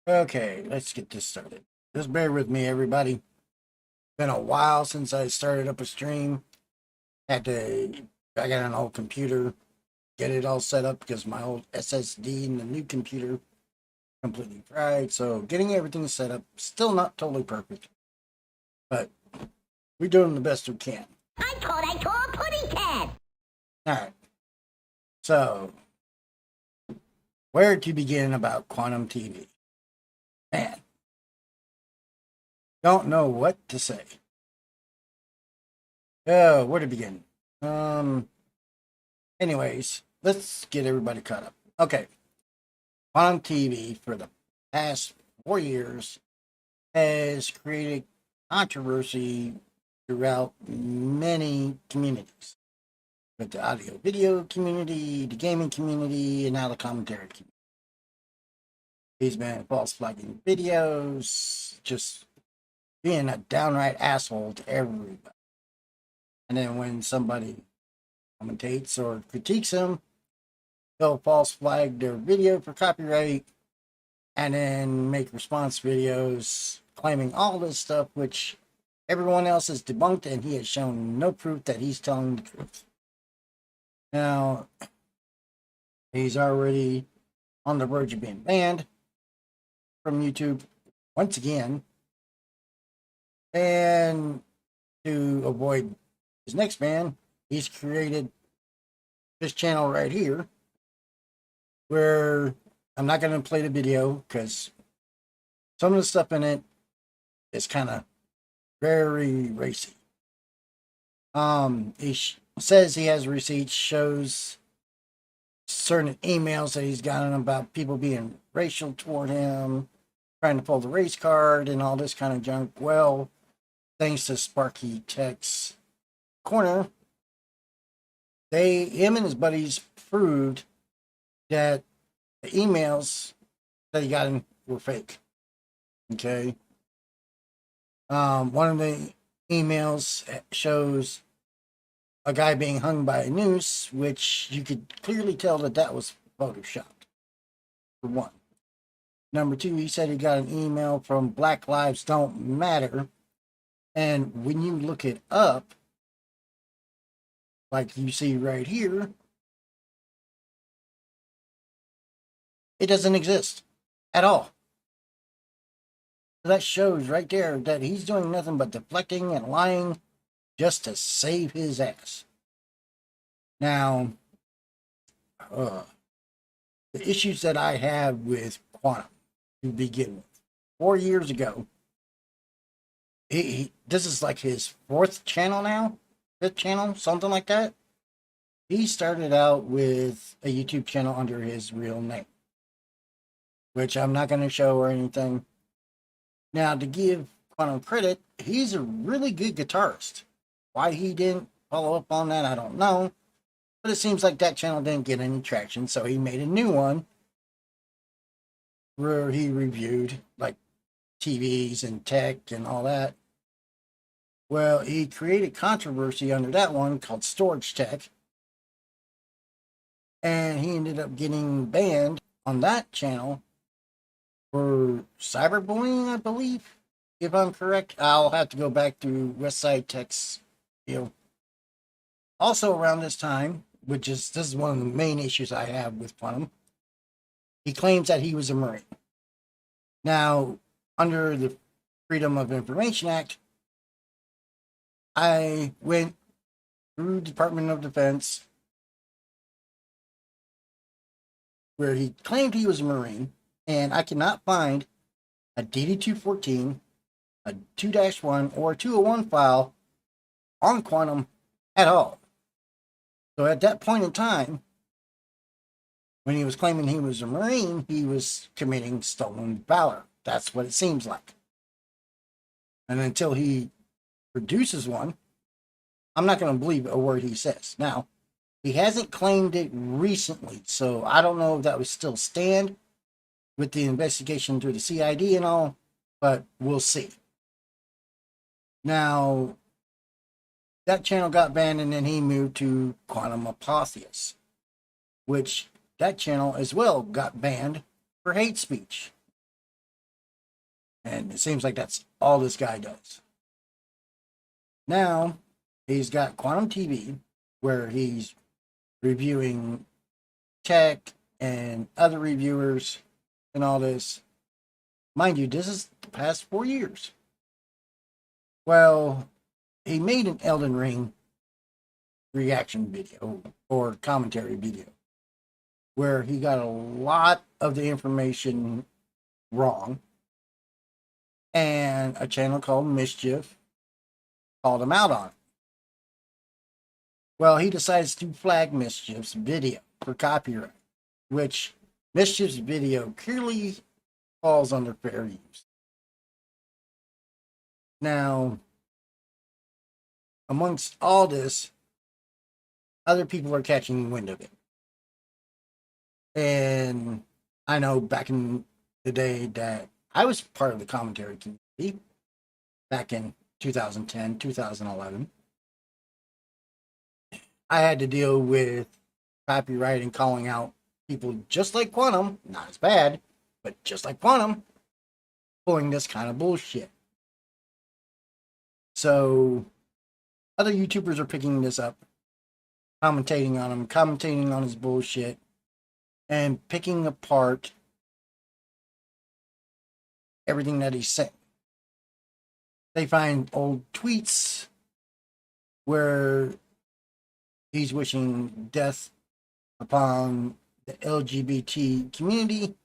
Okay, let's get this started. Just bear with me, everybody. Been a while since I started up a stream. Had to, I got an old computer, get it all set up because my old SSD in the new computer completely fried. So getting everything set up, still not totally perfect, but we're doing the best we can. I saw a pudding cat. All right. So where to begin about Quantum TV? Man, don't know what to say. Oh, where to begin? Anyways, let's get everybody caught up. Okay, Quantum TV for the past 4 years has created controversy throughout many communities, with the audio video community, the gaming community, and now the commentary community. He's been false flagging videos, just being a downright asshole to everybody. And then when somebody commentates or critiques him, they'll false flag their video for copyright and then make response videos claiming all this stuff, which everyone else has debunked, and he has shown no proof that he's telling the truth. Now, he's already on the verge of being banned from YouTube once again. And to avoid his next ban, he's created this channel right here where I'm not going to play the video because some of the stuff in it is kind of very racy. He says he has receipts, shows certain emails that he's gotten about people being racial toward him, trying to pull the race card and all this kind of junk. Well, thanks to Sparky Tech's Corner, him and his buddies proved that the emails that he got in were fake. Okay. One of the emails shows a guy being hung by a noose, which you could clearly tell that was photoshopped, for one. Number two, he said he got an email from Black Lives Don't Matter. And when you look it up, like you see right here, it doesn't exist at all. That shows right there that he's doing nothing but deflecting and lying just to save his ass. Now, the issues that I have with Quantum to begin with, 4 years ago, this is like his fourth channel now, fifth channel, something like that. He started out with a YouTube channel under his real name, which I'm not going to show or anything. Now, to give Quantum credit, he's a really good guitarist. Why he didn't follow up on that, I don't know. But it seems like that channel didn't get any traction, so he made a new one where he reviewed like TVs and tech and all that. Well, he created controversy under that one called Storage Tech, and he ended up getting banned on that channel for cyberbullying, I believe. If I'm correct, I'll have to go back to Westside Tech's deal. Also around this time, this is one of the main issues I have with Quantum, he claims that he was a Marine. Now, under the Freedom of Information Act, I went through Department of Defense where he claimed he was a Marine, and I cannot find a DD-214, a 2-1, or a 201 file on Quantum at all. So at that point in time, when he was claiming he was a Marine, he was committing stolen valor. That's what it seems like. And until he produces one, I'm not going to believe a word he says. Now, he hasn't claimed it recently, so I don't know if that would still stand with the investigation through the CID and all, but we'll see. Now, that channel got banned, and then he moved to Quantum Apotheos, which that channel as well got banned for hate speech. And it seems like that's all this guy does. Now, he's got Quantum TV, where he's reviewing tech and other reviewers and all this. Mind you, this is the past 4 years. Well, he made an Elden Ring reaction video or commentary video where he got a lot of the information wrong. And a channel called Mischief called him out on it. Well, he decides to flag Mischief's video for copyright, which Mischief's video clearly falls under fair use. Now, amongst all this, other people are catching wind of it. And I know back in the day that I was part of the commentary community back in 2010, 2011. I had to deal with copyright and calling out people just like Quantum, not as bad, but just like Quantum, pulling this kind of bullshit. So other YouTubers are picking this up, commentating on him, commentating on his bullshit, and picking apart everything that he's saying. They find old tweets where he's wishing death upon the LGBT community.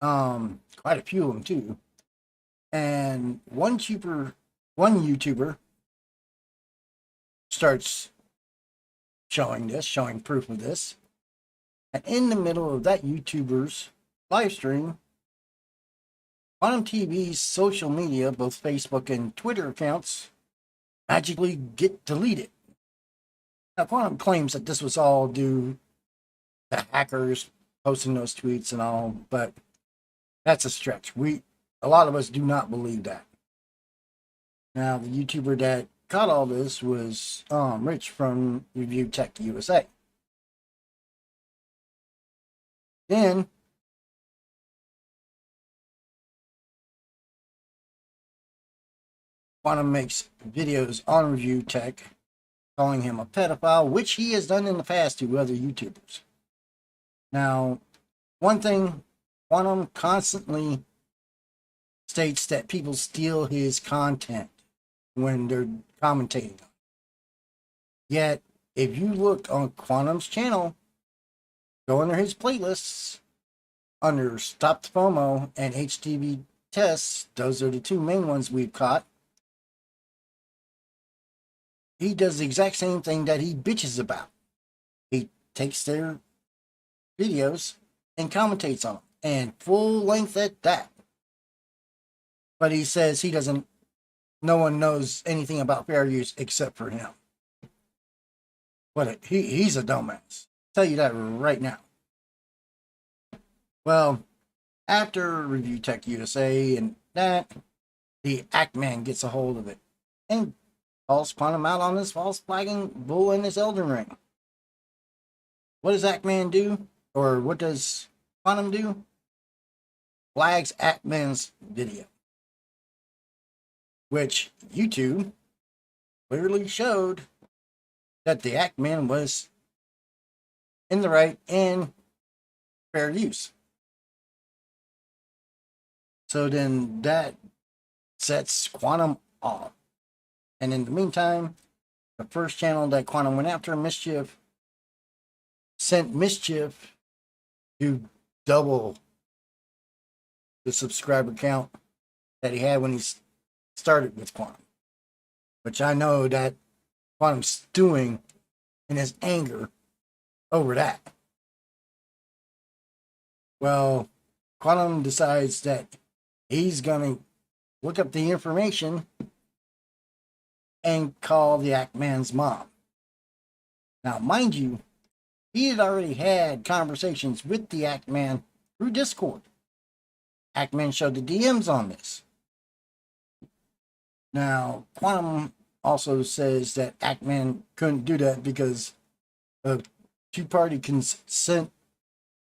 Quite a few of them too. And one YouTuber starts showing proof of this. And in the middle of that YouTuber's live stream, Quantum TV's social media, both Facebook and Twitter accounts, magically get deleted. Now, Quantum claims that this was all due to hackers posting those tweets and all, but that's a stretch. A lot of us do not believe that. Now, the YouTuber that caught all this was Rich from Review Tech USA. Then Quantum makes videos on Review Tech calling him a pedophile, which he has done in the past to other YouTubers. Now, one thing, Quantum constantly states that people steal his content when they're commentating. Yet, if you look on Quantum's channel, go under his playlists, under Stop the FOMO and HTV Tests, those are the two main ones we've caught. He does the exact same thing that he bitches about. He takes their videos and commentates on them, and full length at that. But he says no one knows anything about fair use except for him. He's a dumbass. I'll tell you that right now. Well, after Review Tech USA and that, the Act-Man gets a hold of it and calls Quantum out on this false flagging bull in this Elden Ring. What does Act-Man do? Or what does Quantum do? Flags Act-Man's video, which YouTube clearly showed that the Act-Man was in the right and fair use. So then that sets Quantum off. And in the meantime, the first channel that Quantum went after, Mischief, sent Mischief to double the subscriber count that he had when he started with Quantum. Which I know that Quantum's stewing in his anger over that. Well, Quantum decides that he's going to look up the information and call the Act-Man's mom. Now, mind you, he had already had conversations with the Act-Man through Discord. Act-Man showed the DMs on this. Now, Quantum also says that Act-Man couldn't do that because of two-party consent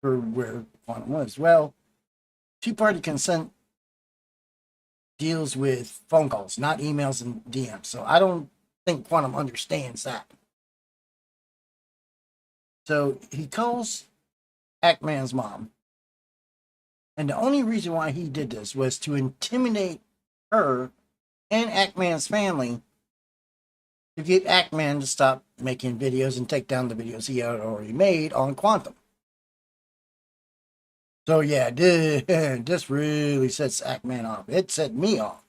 for where Quantum was. Well, two-party consent deals with phone calls, not emails and DMs. So I don't think Quantum understands that. So he calls Ackman's mom. And the only reason why he did this was to intimidate her and Ackman's family to get Ackman to stop making videos and take down the videos he had already made on Quantum. So yeah, this really sets Ackman off. It set me off.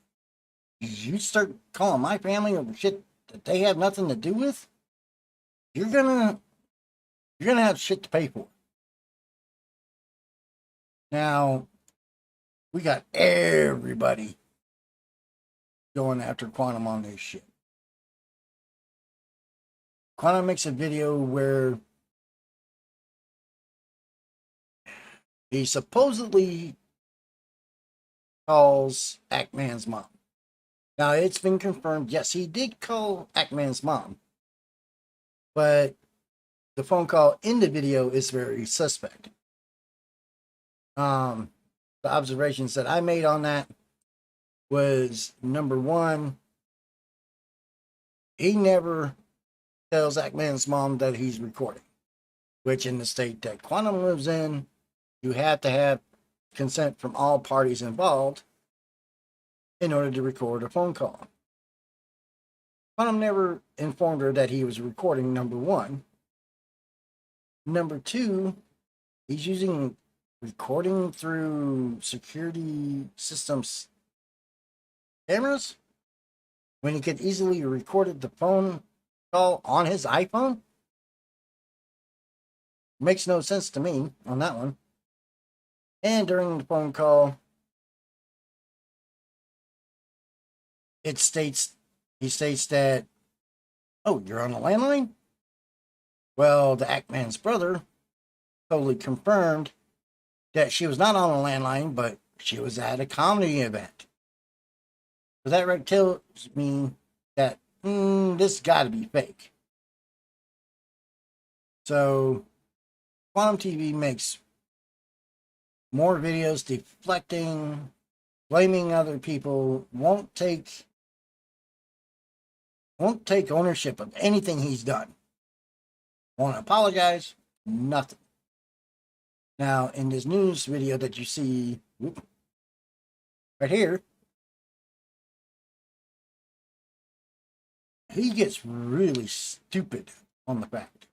You start calling my family over shit that they have nothing to do with, you're gonna have shit to pay for. Now, we got everybody going after Quantum on this shit. Quantum makes a video where he supposedly calls Ackman's mom. Now, it's been confirmed, yes, he did call Ackman's mom, but the phone call in the video is very suspect. The observations that I made on that was, number one, he never tells Ackman's mom that he's recording, which in the state that Quantum lives in, you have to have consent from all parties involved in order to record a phone call. Quantum never informed her that he was recording, number one. Number two, he's using recording through security systems cameras when he could easily recorded the phone call on his iPhone. Makes no sense to me on that one. And during the phone call, he states that, oh, you're on a landline? Well, the Ackman's brother totally confirmed that she was not on a landline, but she was at a comedy event. So that right tells me that this got to be fake. So Quantum TV makes more videos deflecting, blaming other people, won't take ownership of anything he's done. Won't apologize, nothing. Now, in this news video that you see right here, he gets really stupid on the fact.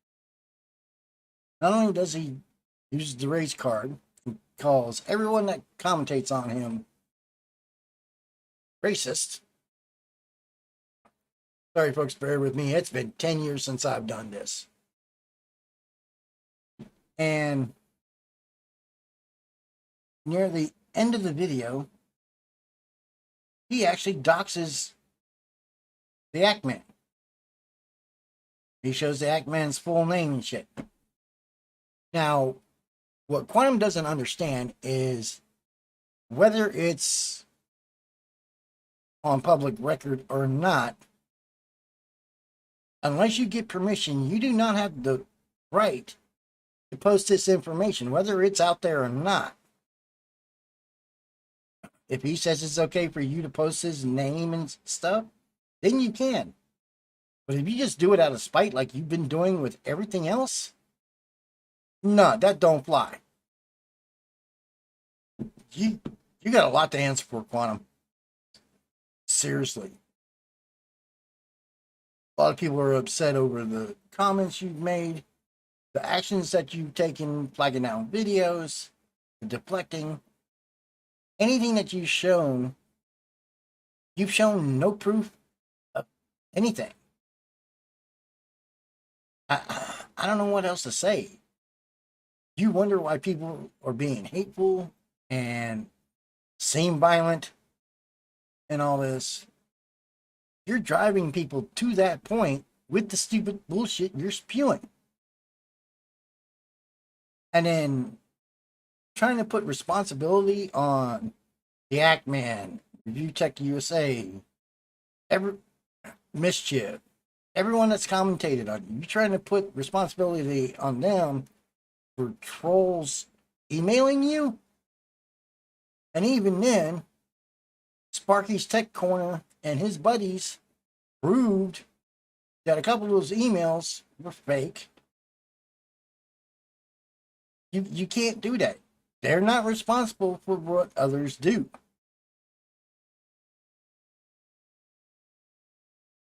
Not only does he use the race card, he calls everyone that commentates on him racist. Sorry, folks, bear with me. It's been 10 years since I've done this. And near the end of the video, he actually doxes the Ackman. He shows the Ackman's full name and shit. Now, what Quantum doesn't understand is whether it's on public record or not, unless you get permission, you do not have the right to post this information, whether it's out there or not. If he says it's okay for you to post his name and stuff, then you can. But if you just do it out of spite like you've been doing with everything else, no, that don't fly. You got a lot to answer for, Quantum. Seriously. A lot of people are upset over the comments you've made, the actions that you've taken, flagging down videos, the deflecting, anything that you've shown no proof of anything. I don't know what else to say. You wonder why people are being hateful and seem violent and all this. You're driving people to that point with the stupid bullshit you're spewing. And then trying to put responsibility on the Ackman, Review Tech USA, Mischief, everyone that's commentated on you. You're trying to put responsibility on them for trolls emailing you. And even then, Sparky's Tech Corner and his buddies proved that a couple of those emails were fake. You can't do that. They're not responsible for what others do.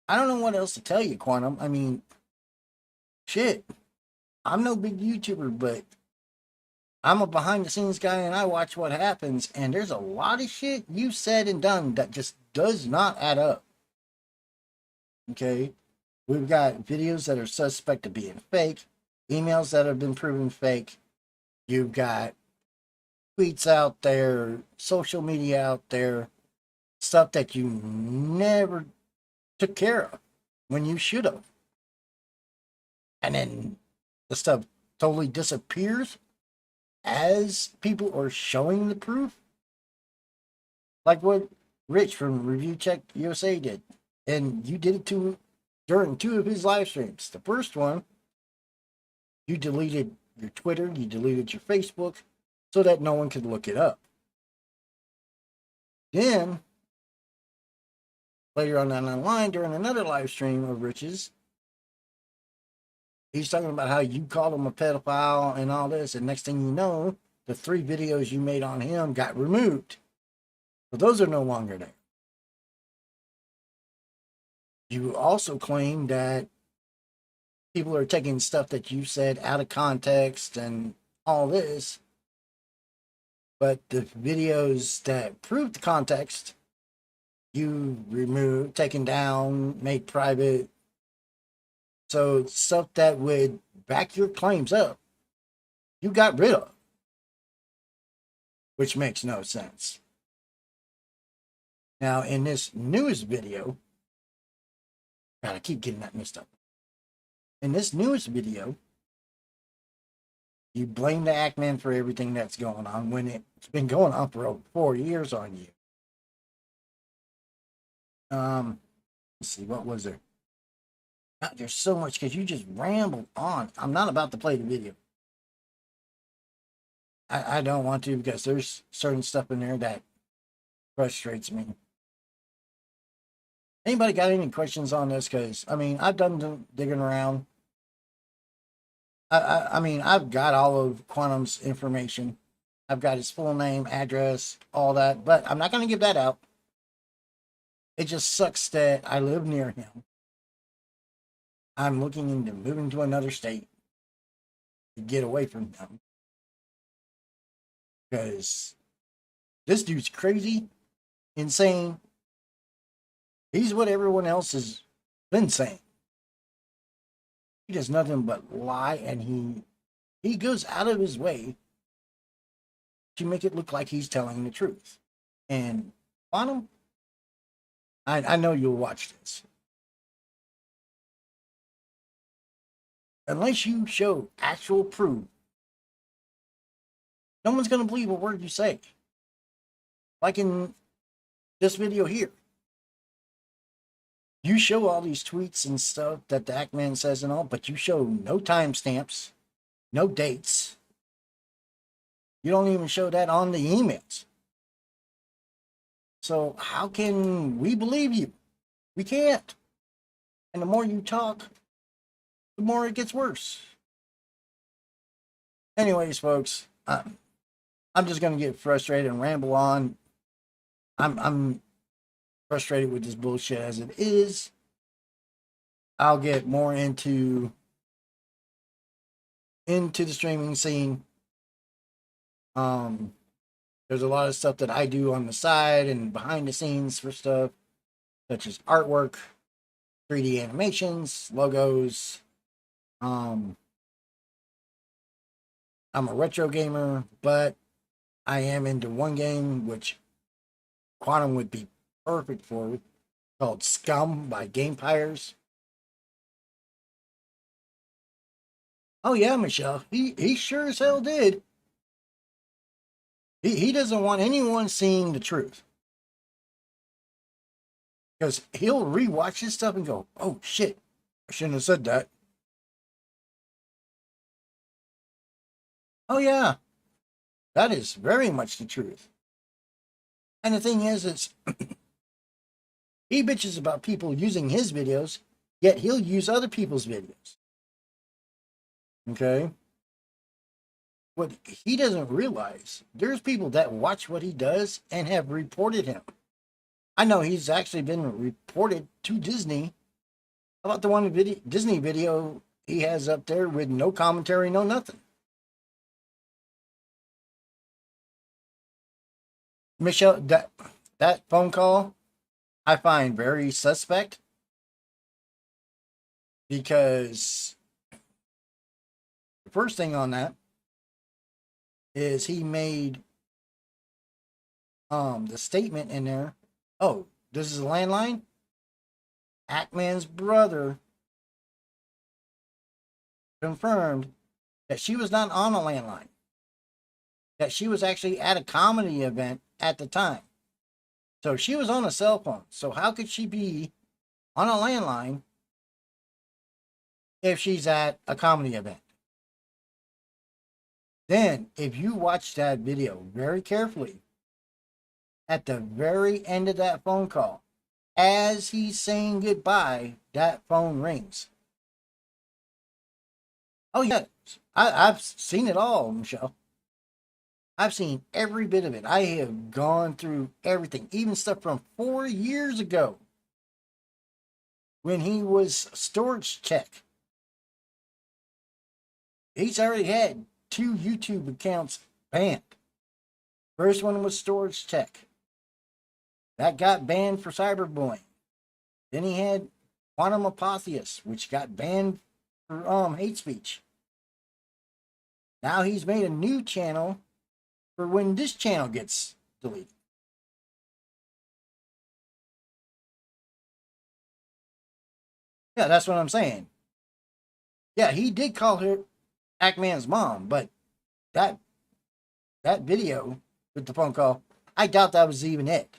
I don't know what else to tell you, Quantum. I mean, shit. I'm no big YouTuber, but I'm a behind the scenes guy and I watch what happens. And there's a lot of shit you said and done that just does not add up. Okay? We've got videos that are suspect of being fake, emails that have been proven fake. You've got tweets out there, social media out there, stuff that you never took care of when you should have. And then the stuff totally disappears as people are showing the proof. Like what Rich from Review Check USA did. And you did it too during 2 of his live streams. The first one, you deleted your Twitter, you deleted your Facebook so that no one could look it up. Then, later on down the line, during another live stream of Rich's, he's talking about how you called him a pedophile and all this, and next thing you know, the 3 videos you made on him got removed. So those are no longer there. You also claim that people are taking stuff that you said out of context and all this, but the videos that prove the context, you removed, taken down, made private. So stuff that would back your claims up, you got rid of, which makes no sense. Now, in this newest video, God, I keep getting that messed up. In this newest video, you blame the Ackman for everything that's going on when it's been going on for over 4 years on you. Let's see, what was there? God, there's so much because you just ramble on. I'm not about to play the video. I don't want to because there's certain stuff in there that frustrates me. Anybody got any questions on this? Because, I mean, I've done the digging around. I mean, I've got all of Quantum's information. I've got his full name, address, all that. But I'm not going to give that out. It just sucks that I live near him. I'm looking into moving to another state to get away from him. Because this dude's crazy, insane. He's what everyone else has been saying. He does nothing but lie, and he goes out of his way to make it look like he's telling the truth. And Quantum, I know you'll watch this. Unless you show actual proof, no one's going to believe a word you say. Like in this video here. You show all these tweets and stuff that the Ackman says and all, but you show no timestamps, no dates. You don't even show that on the emails. So how can we believe you? We can't. And the more you talk, the more it gets worse. Anyways, folks, I'm just going to get frustrated and ramble on. I'm frustrated with this bullshit as it is. I'll get more into the streaming scene. There's a lot of stuff that I do on the side and behind the scenes for stuff, such as artwork, 3D animations, logos. I'm a retro gamer, but I am into one game which Quantum would be perfect for, called Scum by Gamepires. Oh yeah, Michelle, he sure as hell did. He doesn't want anyone seeing the truth. Because he'll rewatch his stuff and go, oh shit, I shouldn't have said that. Oh yeah, that is very much the truth. And the thing is, He bitches about people using his videos, yet he'll use other people's videos. Okay? What he doesn't realize, there's people that watch what he does and have reported him. I know he's actually been reported to Disney about the one Disney video he has up there with no commentary, no nothing. Michelle, that phone call I find very suspect because the first thing on that is he made the statement in there. Oh, this is a landline? Ackman's brother confirmed that she was not on a landline, that she was actually at a comedy event at the time. So she was on a cell phone. So how could she be on a landline if she's at a comedy event? Then, if you watch that video very carefully, at the very end of that phone call, as he's saying goodbye, that phone rings. Oh, yeah. I've seen it all, Michelle. I've seen every bit of it. I have gone through everything, even stuff from 4 years ago when he was Storage Tech. He's already had 2 YouTube accounts banned. First one was Storage Tech. That got banned for cyberbullying. Then he had Quantum Apotheos, which got banned for hate speech. Now he's made a new channel for when this channel gets deleted. Yeah, that's what I'm saying. Yeah, he did call her Ackman's mom, but that video with the phone call, I doubt that was even it.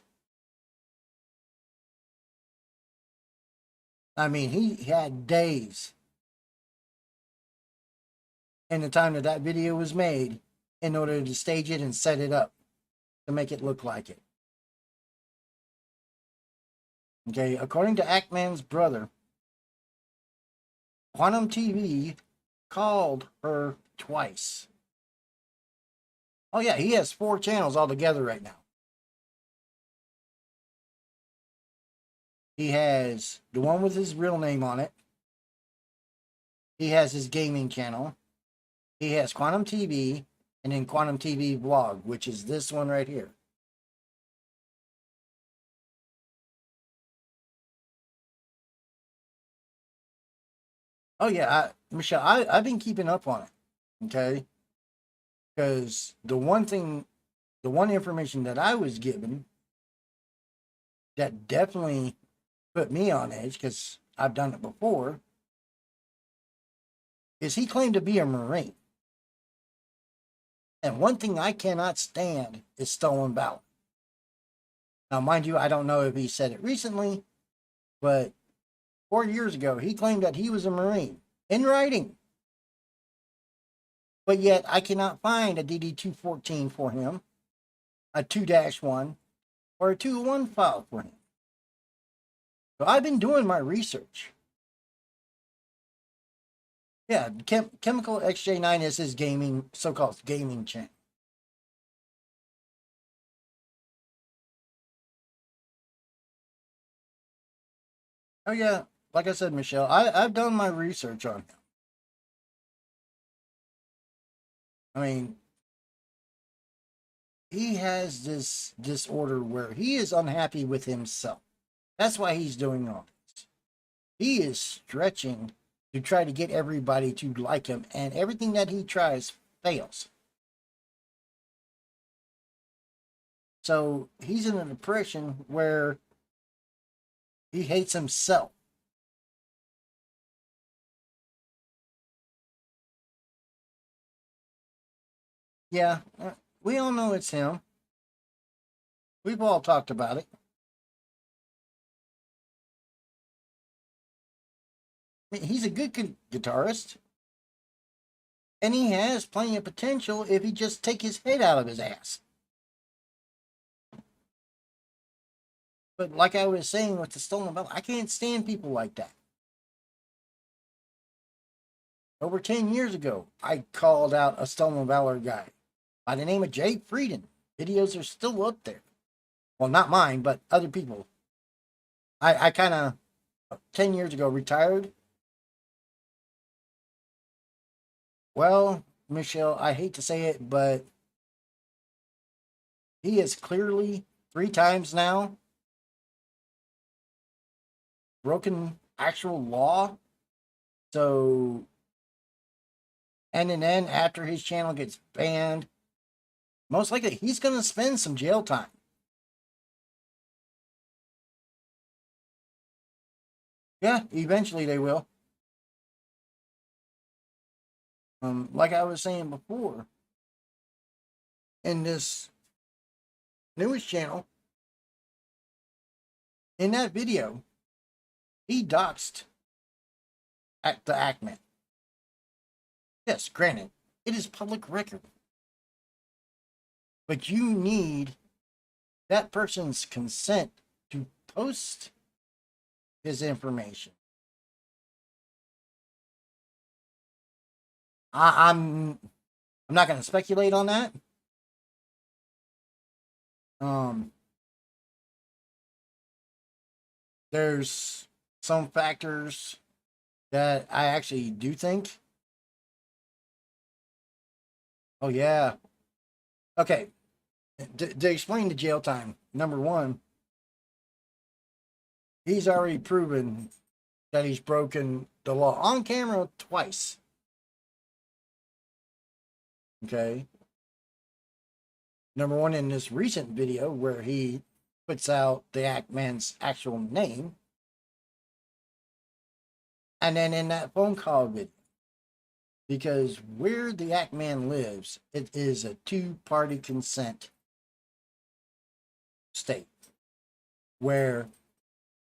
I mean, he had days in the time that video was made in order to stage it and set it up to make it look like it. Okay, according to Ackman's brother, Quantum TV called her twice. Oh yeah, he has 4 channels altogether right now. He has the one with his real name on it. He has his gaming channel. He has Quantum TV and then Quantum TV Vlog, which is this one right here. Oh yeah, Michelle, I've been keeping up on it. Okay, because the one information that I was given that definitely put me on edge, because I've done it before, is he claimed to be a Marine. And one thing I cannot stand is stolen valor. Now, mind you, I don't know if he said it recently, but 4 years ago, he claimed that he was a Marine in writing. But yet, I cannot find a DD-214 for him, a 2-1, or a 2-1 file for him. So I've been doing my research. Yeah, Chemical XJ9 is his gaming, so-called gaming channel. Oh yeah, like I said, Michelle, I've done my research on him. I mean, he has this disorder where he is unhappy with himself. That's why he's doing all this. He is stretching to try to get everybody to like him, and everything that he tries fails. So he's in a depression where he hates himself. Yeah, we all know it's him. We've all talked about it. He's a good guitarist, and he has plenty of potential if he just take his head out of his ass. But like I was saying with the stolen valor, I can't stand people like that. Over 10 years ago, I called out a stolen valor guy by the name of Jay Frieden. Videos are still up there. Well, not mine, but other people. I kind of 10 years ago retired. Well, Michelle, I hate to say it, but he is clearly 3 times now broken actual law. So, and then after his channel gets banned, most likely he's going to spend some jail time. Yeah, eventually they will. Like I was saying before, in this newest channel, in that video, he doxed at the Ackman. Yes, granted, it is public record. But you need that person's consent to post his information. I'm not going to speculate on that. There's some factors that I actually do think. Oh yeah. Okay. To explain the jail time, number one, he's already proven that he's broken the law on camera twice. Okay. Number one, in this recent video where he puts out the Ackman's actual name. And then in that phone call video. Because where the Ackman lives, it is a two-party consent state. Where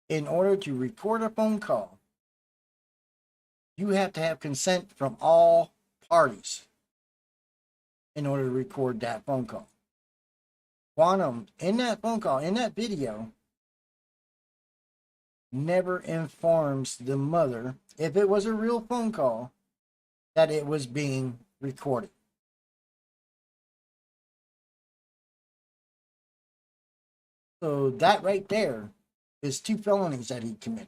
in order to record a phone call, you have to have consent from all parties in order to record that phone call. Quantum, in that phone call, in that video, never informs the mother, if it was a real phone call, that it was being recorded. So that right there is 2 felonies that he committed.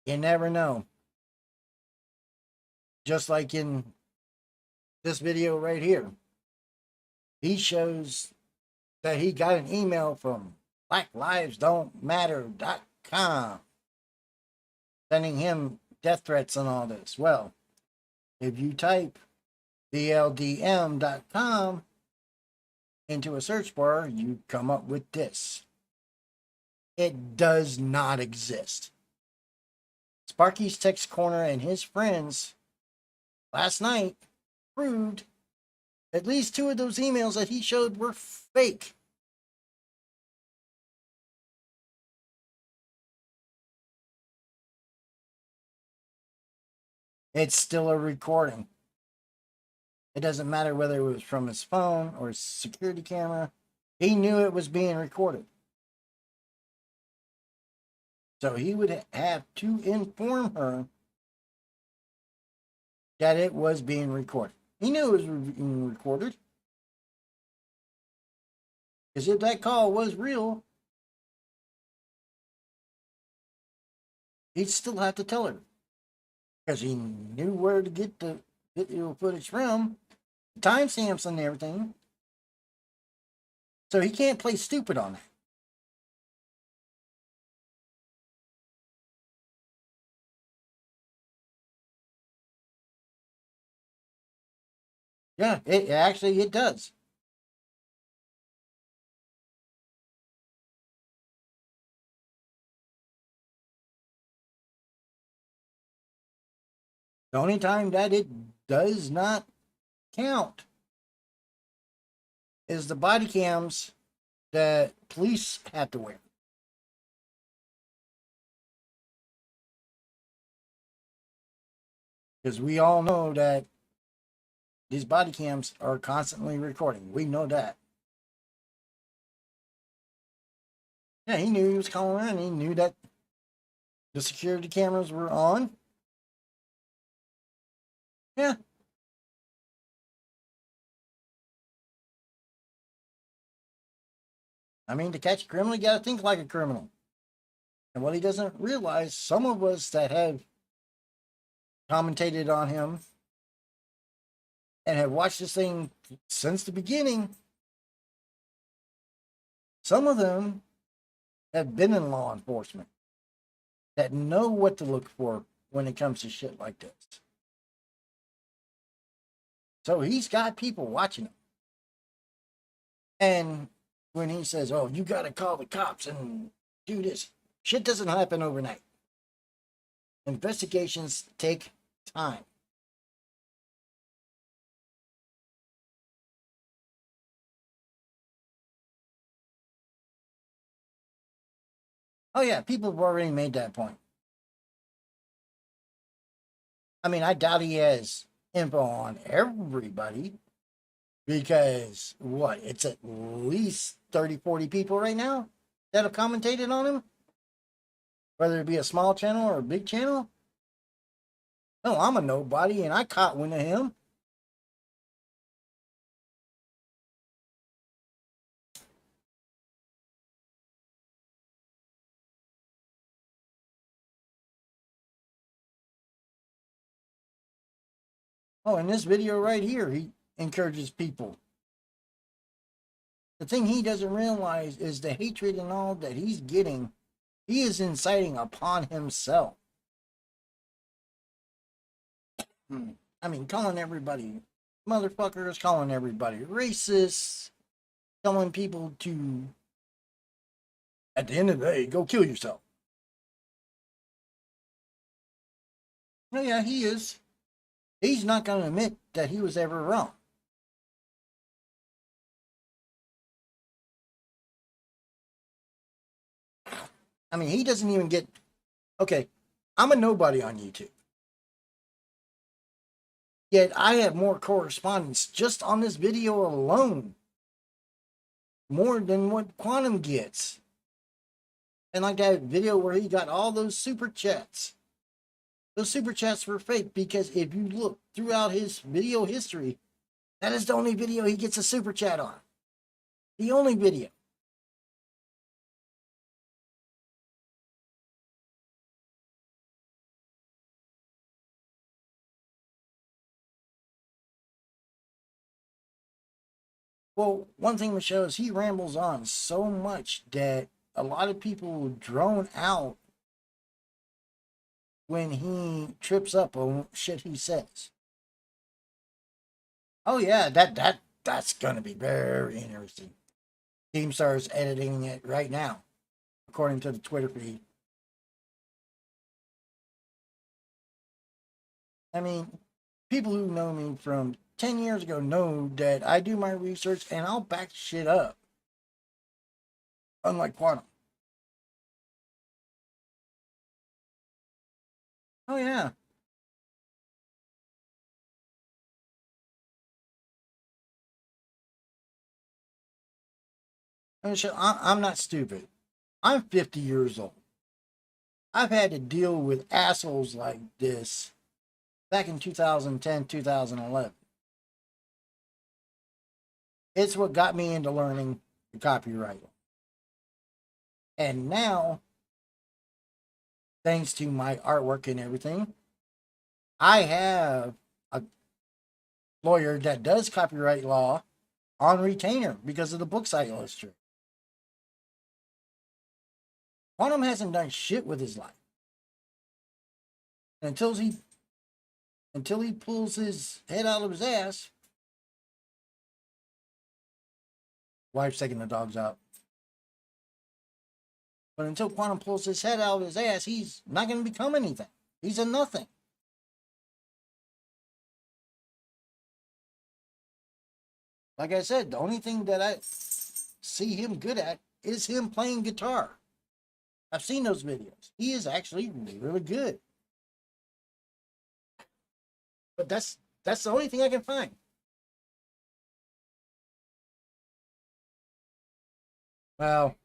You never know. Just like in this video right here, he shows that he got an email from blacklivesdon'tmatter.com sending him death threats and all this. Well, if you type bldm.com into a search bar, you come up with this. It does not exist. Sparky's Text Corner and his friends last night proved at least 2 of those emails that he showed were fake. It's still a recording. It doesn't matter whether it was from his phone or his security camera. He knew it was being recorded. So he would have to inform her that it was being recorded. He knew it was being recorded. Because if that call was real, he'd still have to tell her. Because he knew where to get the video footage from, timestamps and everything. So he can't play stupid on that. Yeah, it does. The only time that it does not count is the body cams that police have to wear. Because we all know that these body cams are constantly recording. We know that. Yeah, he knew he was calling in. He knew that the security cameras were on. Yeah. I mean, to catch a criminal, you got to think like a criminal. And what he doesn't realize, some of us that have commentated on him and have watched this thing since the beginning, some of them have been in law enforcement that know what to look for when it comes to shit like this. So he's got people watching him. And when he says, oh, you got to call the cops and do this, shit doesn't happen overnight. Investigations take time. Oh, yeah, people have already made that point. I mean, I doubt he has info on everybody because what? It's at least 30, 40 people right now that have commentated on him, whether it be a small channel or a big channel. No, I'm a nobody and I caught wind of him. Oh, in this video right here, he encourages people. The thing he doesn't realize is the hatred and all that he's getting, he is inciting upon himself. I mean, calling everybody motherfuckers, calling everybody racist, telling people to, at the end of the day, go kill yourself. Oh, yeah, he is. He's not going to admit that he was ever wrong. I mean, he doesn't even get. Okay, I'm a nobody on YouTube. Yet I have more correspondence just on this video alone. More than what Quantum gets. And like that video where he got all those super chats. Those super chats were fake because if you look throughout his video history, that is the only video he gets a super chat on. The only video. Well, one thing Michelle is he rambles on so much that a lot of people drone out when he trips up on shit he says. Oh yeah, that's gonna be very interesting. Keemstar's editing it right now, according to the Twitter feed. I mean, people who know me from 10 years ago know that I do my research and I'll back shit up. Unlike Quantum. Oh yeah. I mean, I'm not stupid. I'm 50 years old. I've had to deal with assholes like this back in 2010, 2011. It's what got me into learning the copyright. And now, thanks to my artwork and everything, I have a lawyer that does copyright law on retainer because of the books I illustrate. Quantum hasn't done shit with his life. Until he pulls his head out of his ass. Wife's taking the dogs out. But until Quantum pulls his head out of his ass, he's not going to become anything. He's a nothing. Like I said, the only thing that I see him good at is him playing guitar. I've seen those videos. He is actually really good. But that's the only thing I can find. Well,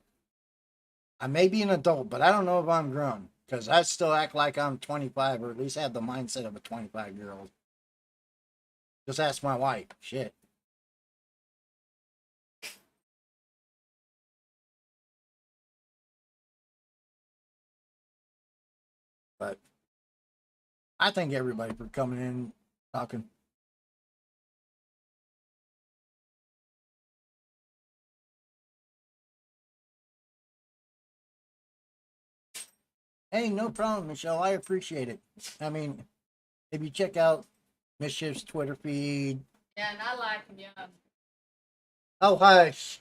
I may be an adult, but I don't know if I'm grown because I still act like I'm 25, or at least have the mindset of a 25-year-old. Just ask my wife. Shit. But I thank everybody for coming in, talking. Hey, no problem, Michelle. I appreciate it. I mean, if you check out Mischief's Twitter feed. Yeah, and I like him young. Oh, hush.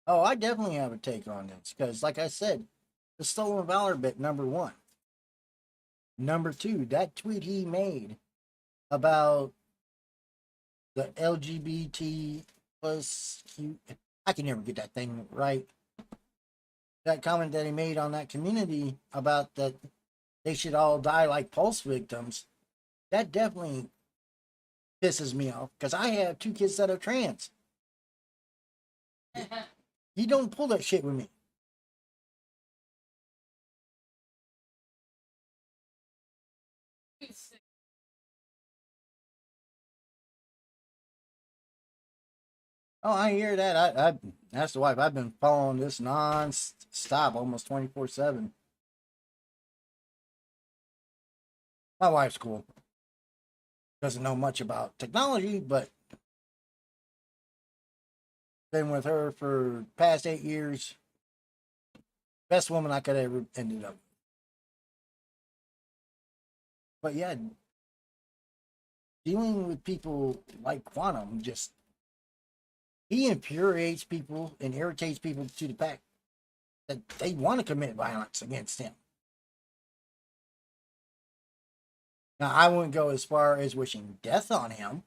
Oh, I definitely have a take on this because, like I said, the Stolen Valor bit, number one. Number two, that tweet he made about the LGBT plus Q. I can never get that thing right. That comment that he made on that community about that they should all die like Pulse victims, that definitely pisses me off because I have two kids that are trans. You don't pull that shit with me. Oh, I hear that. I that's the wife. I've been following this non-stop, almost 24/7. My wife's cool. Doesn't know much about technology, but been with her for past 8 years. Best woman I could ever ended up. But yeah, dealing with people like Quantum just he infuriates people and irritates people to the fact that they want to commit violence against him. Now, I wouldn't go as far as wishing death on him.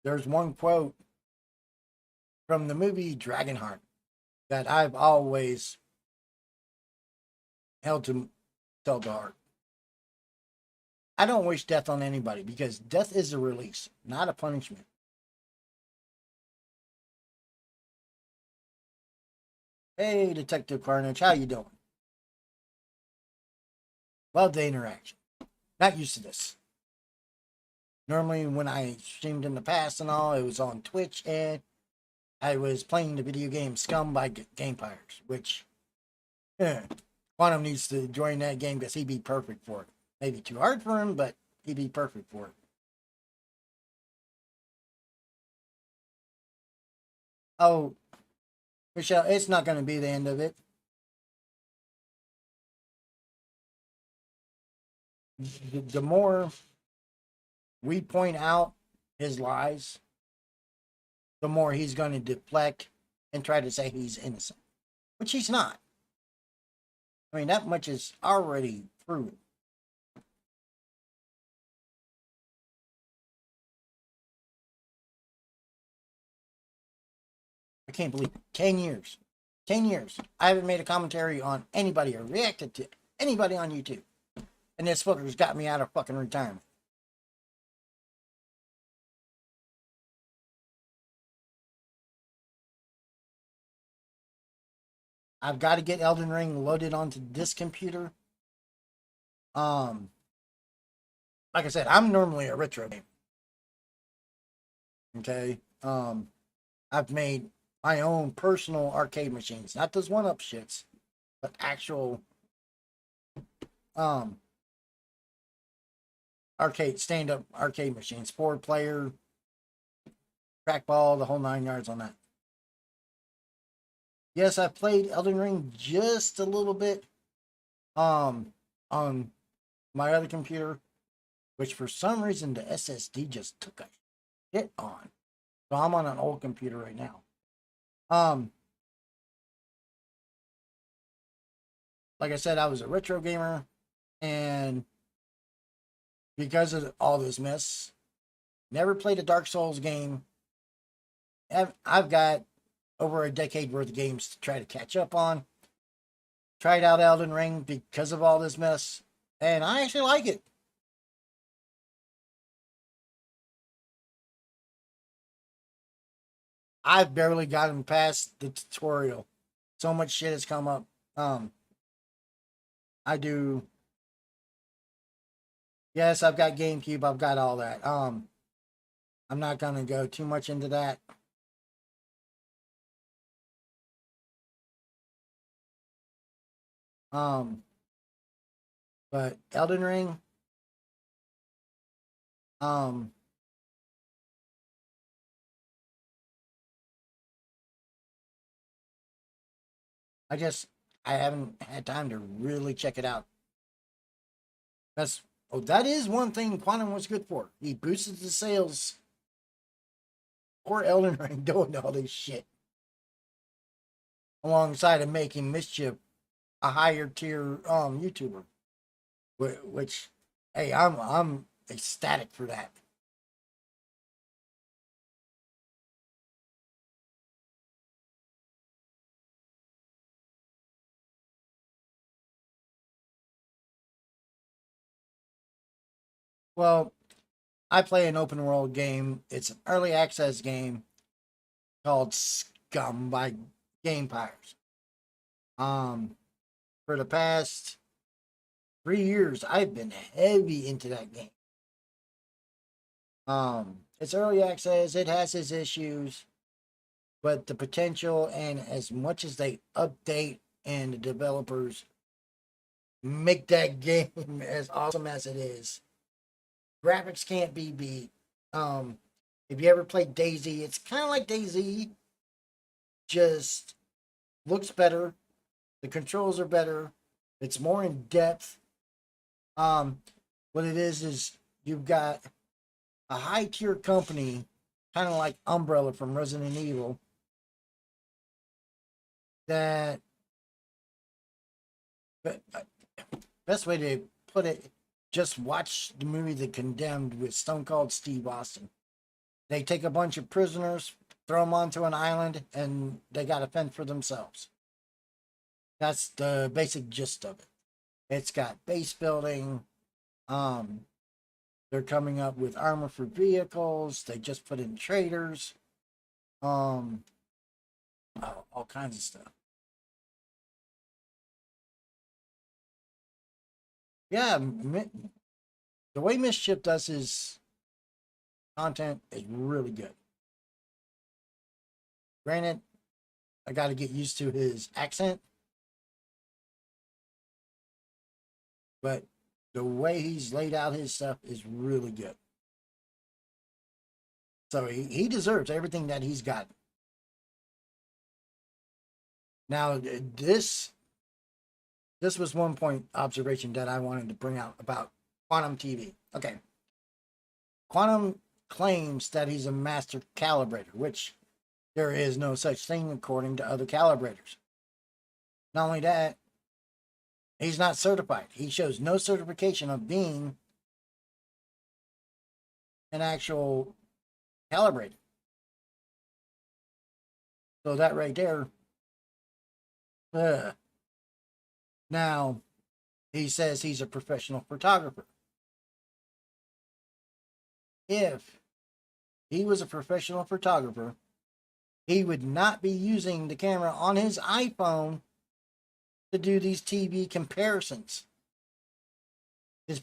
There's one quote from the movie Dragonheart that I've always held to tell the heart. I don't wish death on anybody because death is a release, not a punishment. Hey, Detective Carnage, how you doing? Love the interaction. Not used to this. Normally, when I streamed in the past and all, it was on Twitch, and I was playing the video game Scum by Gamepires, which Quantum needs to join that game because he'd be perfect for it. Maybe too hard for him, but he'd be perfect for it. Oh, Michelle, it's not going to be the end of it. The more we point out his lies, the more he's going to deflect and try to say he's innocent, which he's not. I mean, that much is already proven. I can't believe it. 10 years. 10 years. I haven't made a commentary on anybody or reacted to anybody on YouTube. And this fucker's got me out of fucking retirement. I've got to get Elden Ring loaded onto this computer. Like I said, I'm normally a retro gamer. Okay. I've made my own personal arcade machines, not those one-up shits, but actual arcade stand-up arcade machines, 4-player, trackball, the whole 9 yards on that. Yes, I played Elden Ring just a little bit on my other computer, which for some reason the SSD just took a hit on. So I'm on an old computer right now. Like I said, I was a retro gamer, and because of all this mess, never played a Dark Souls game I've got over a decade worth of games to try to catch up on. Tried out Elden Ring because of all this mess, and I actually like it. I've barely gotten past the tutorial. So much shit has come up. Um, I do. Yes, I've got GameCube. I've got all that. I'm not gonna go too much into that. Um, but Elden Ring. Um, I just I haven't had time to really check it out. That is one thing Quantum was good for. He boosted the sales for Elden Ring doing all this shit. Alongside of making Mischief a higher tier YouTuber. Which hey, I'm ecstatic for that. Well, I play an open world game. It's an early access game called Scum by Gamepires. Um, for the past 3 years, I've been heavy into that game. It's early access. It has its issues, but the potential and as much as they update and the developers make that game as awesome as it is, graphics can't be beat. Um, if you ever played Daisy, it's kind of like Daisy, just looks better. The controls are better. It's more in depth. Um, what it is you've got a high tier company, kind of like Umbrella from Resident Evil, that but best way to put it, just watch the movie The Condemned with Stone Cold Steve Austin. They take a bunch of prisoners, throw them onto an island, and they got to fend for themselves. That's the basic gist of it. It's got base building. Um, they're coming up with armor for vehicles. They just put in traders. Um, all kinds of stuff. Yeah, the way Mischief does his content is really good. Granted, I got to get used to his accent, but the way he's laid out his stuff is really good. So he deserves everything that he's got. Now, this was one point observation that I wanted to bring out about Quantum TV. Okay. Quantum claims that he's a master calibrator, which there is no such thing according to other calibrators. Not only that, he's not certified. He shows no certification of being an actual calibrator. So that right there. Now, he says he's a professional photographer. If he was a professional photographer, he would not be using the camera on his iPhone to do these TV comparisons. His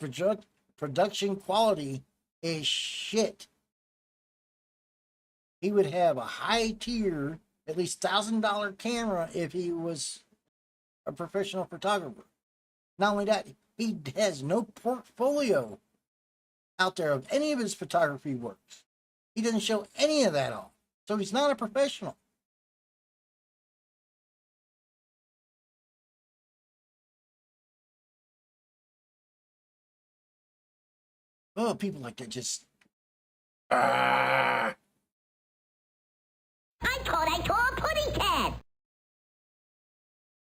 production quality is shit. He would have a high tier, at least $1,000 camera if he was a professional photographer. Not only that, he has no portfolio out there of any of his photography works. He doesn't show any of that off. So he's not a professional. Oh, people like that just. I thought I saw a pudding cat.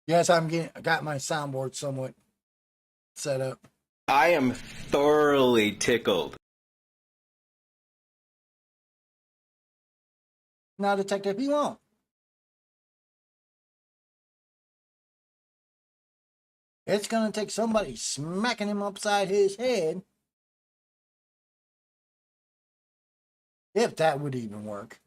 Yes, I got my soundboard somewhat set up. I am thoroughly tickled. Now, detective, he won't. It's going to take somebody smacking him upside his head, if that would even work.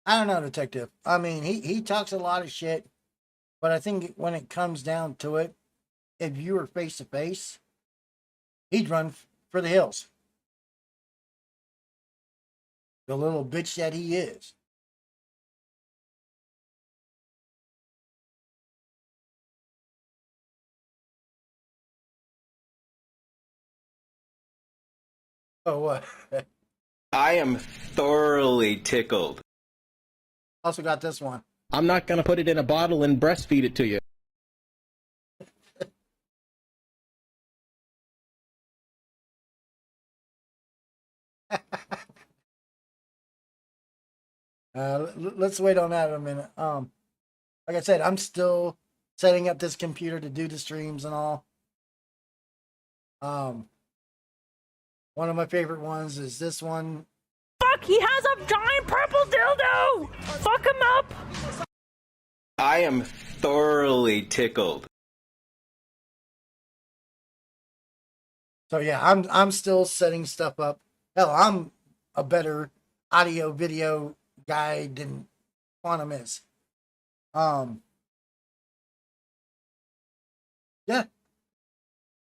I don't know, detective. I mean, he talks a lot of shit, but I think when it comes down to it, if you were face to face, he'd run for the hills. The little bitch that he is. Oh, what? I am thoroughly tickled. Also got this one. I'm not going to put it in a bottle and breastfeed it to you. Let's wait on that in a minute. Like I said, I'm still setting up this computer to do the streams and all. One of my favorite ones is this one. Fuck, he has a giant purple dildo! Fuck him up! I am thoroughly tickled. So yeah, I'm still setting stuff up. Hell, I'm a better audio video guy than Quantum is. Yeah,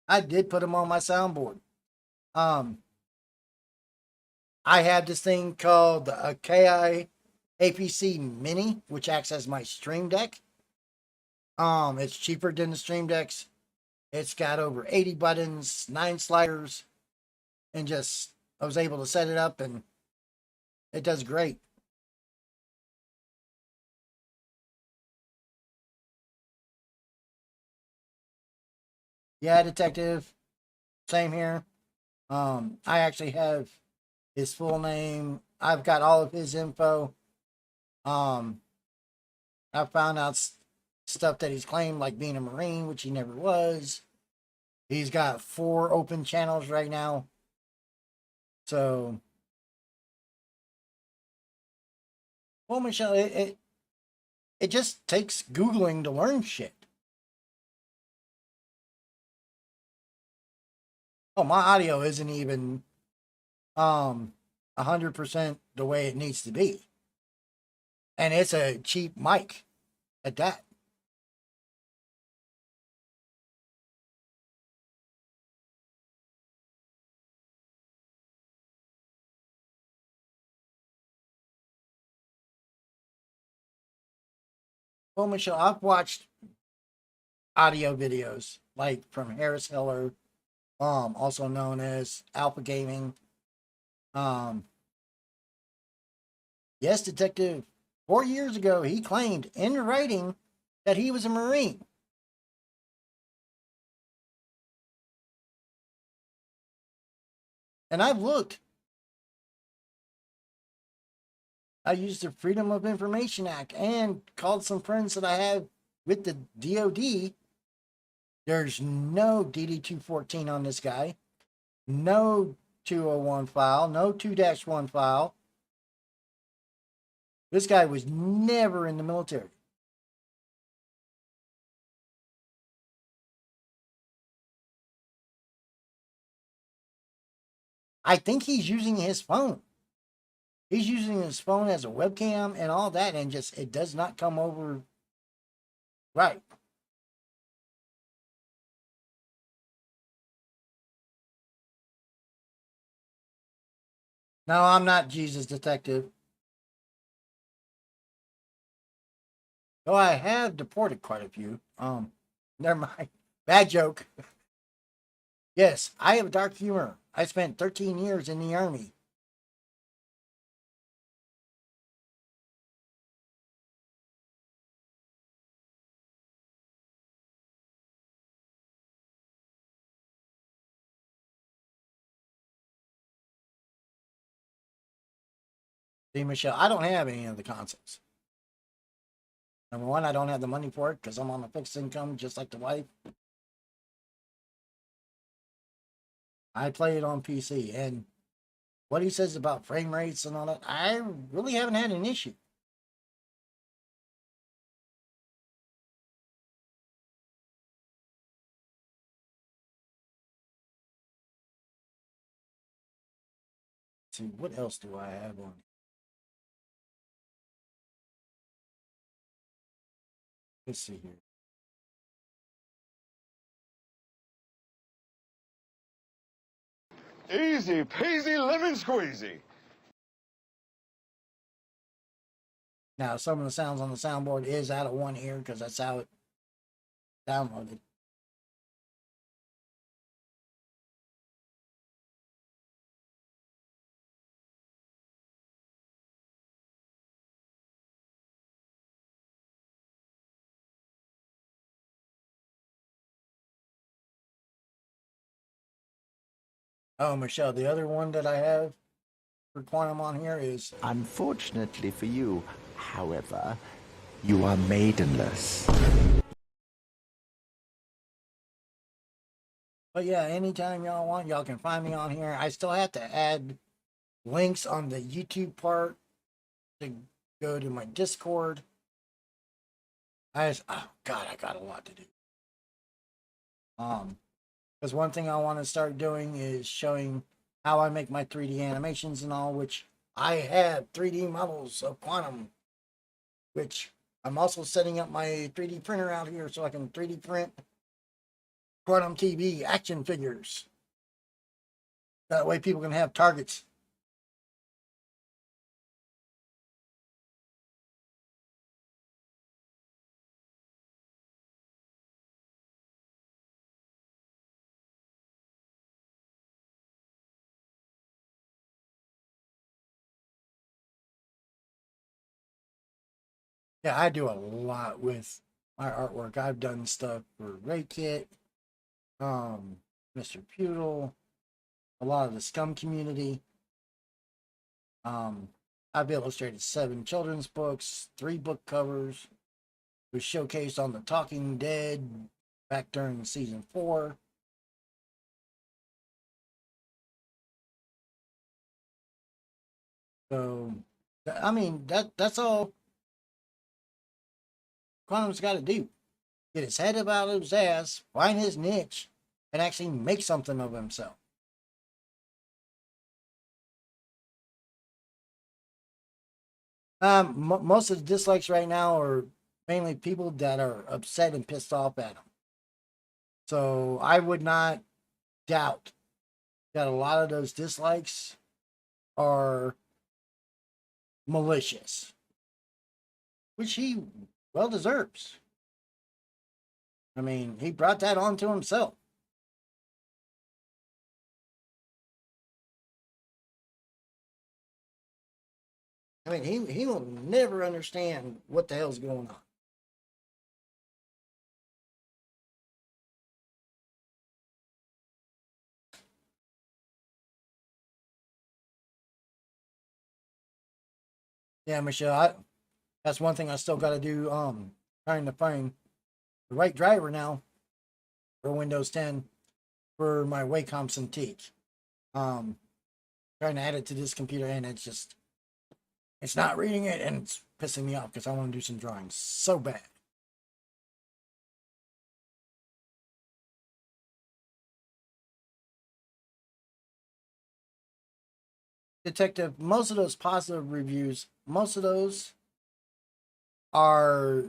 I did put him on my soundboard. I have this thing called a KI APC Mini, which acts as my Stream Deck. It's cheaper than the Stream Decks. It's got over 80 buttons, 9 sliders, and just I was able to set it up and it does great. Yeah, detective. Same here. I actually have his full name. I've got all of his info. I found out stuff that he's claimed, like being a Marine, which he never was. He's got 4 open channels right now. So, well, Michelle, it just takes Googling to learn shit. Oh, my audio isn't even 100% the way it needs to be. And it's a cheap mic at that. Well, Michelle, I've watched audio videos like from Harris Heller, also known as Alpha Gaming. Yes, detective. 4 years ago, he claimed in writing that he was a Marine. And I've looked. I used the Freedom of Information Act and called some friends that I have with the DOD. There's no DD-214 on this guy. No 201 file. No 2-1 file. This guy was never in the military. I think he's using his phone. He's using his phone as a webcam and all that, and just it does not come over right. No, I'm not Jesus detective. Though I have deported quite a few. Never mind. Bad joke. Yes, I have dark humor. I spent 13 years in the army. See, Michelle, I don't have any of the concepts. Number one, I don't have the money for it because I'm on a fixed income, just like the wife. I play it on PC, and what he says about frame rates and all that, I really haven't had an issue. Let's see, what else do I have on? Let's see here. Easy peasy lemon squeezy. Now, some of the sounds on the soundboard is out of one ear because that's how it downloaded. Oh, Michelle, the other one that I have for Quantum on here is Unfortunately for you, however, you are maidenless. But yeah, anytime y'all want, y'all can find me on here. I still have to add links on the YouTube part to go to my Discord. Oh God, I got a lot to do. Because one thing I want to start doing is showing how I make my 3D animations and all, which I have 3D models of Quantum, which I'm also setting up my 3D printer out here so I can 3D print Quantum TV action figures. That way people can have targets. Yeah, I do a lot with my artwork. I've done stuff for RayKit, Mr. Pudel, a lot of the Scum community. I've illustrated 7 children's books, 3 book covers. Was showcased on The Talking Dead back during season 4. So, I mean, that's all Quantum's got to do. Get his head up out of his ass, find his niche, and actually make something of himself. Most of the dislikes right now are mainly people that are upset and pissed off at him. So I would not doubt that a lot of those dislikes are malicious, which he well deserves. I mean, he brought that on to himself. I mean, he will never understand what the hell's going on. Yeah, Michelle, that's one thing I still got to do. Trying to find the right driver now for Windows 10 for my Wacom Cintiq. Trying to add it to this computer, and it's not reading it, and it's pissing me off because I want to do some drawings so bad. Detective, most of those positive reviews, most of those are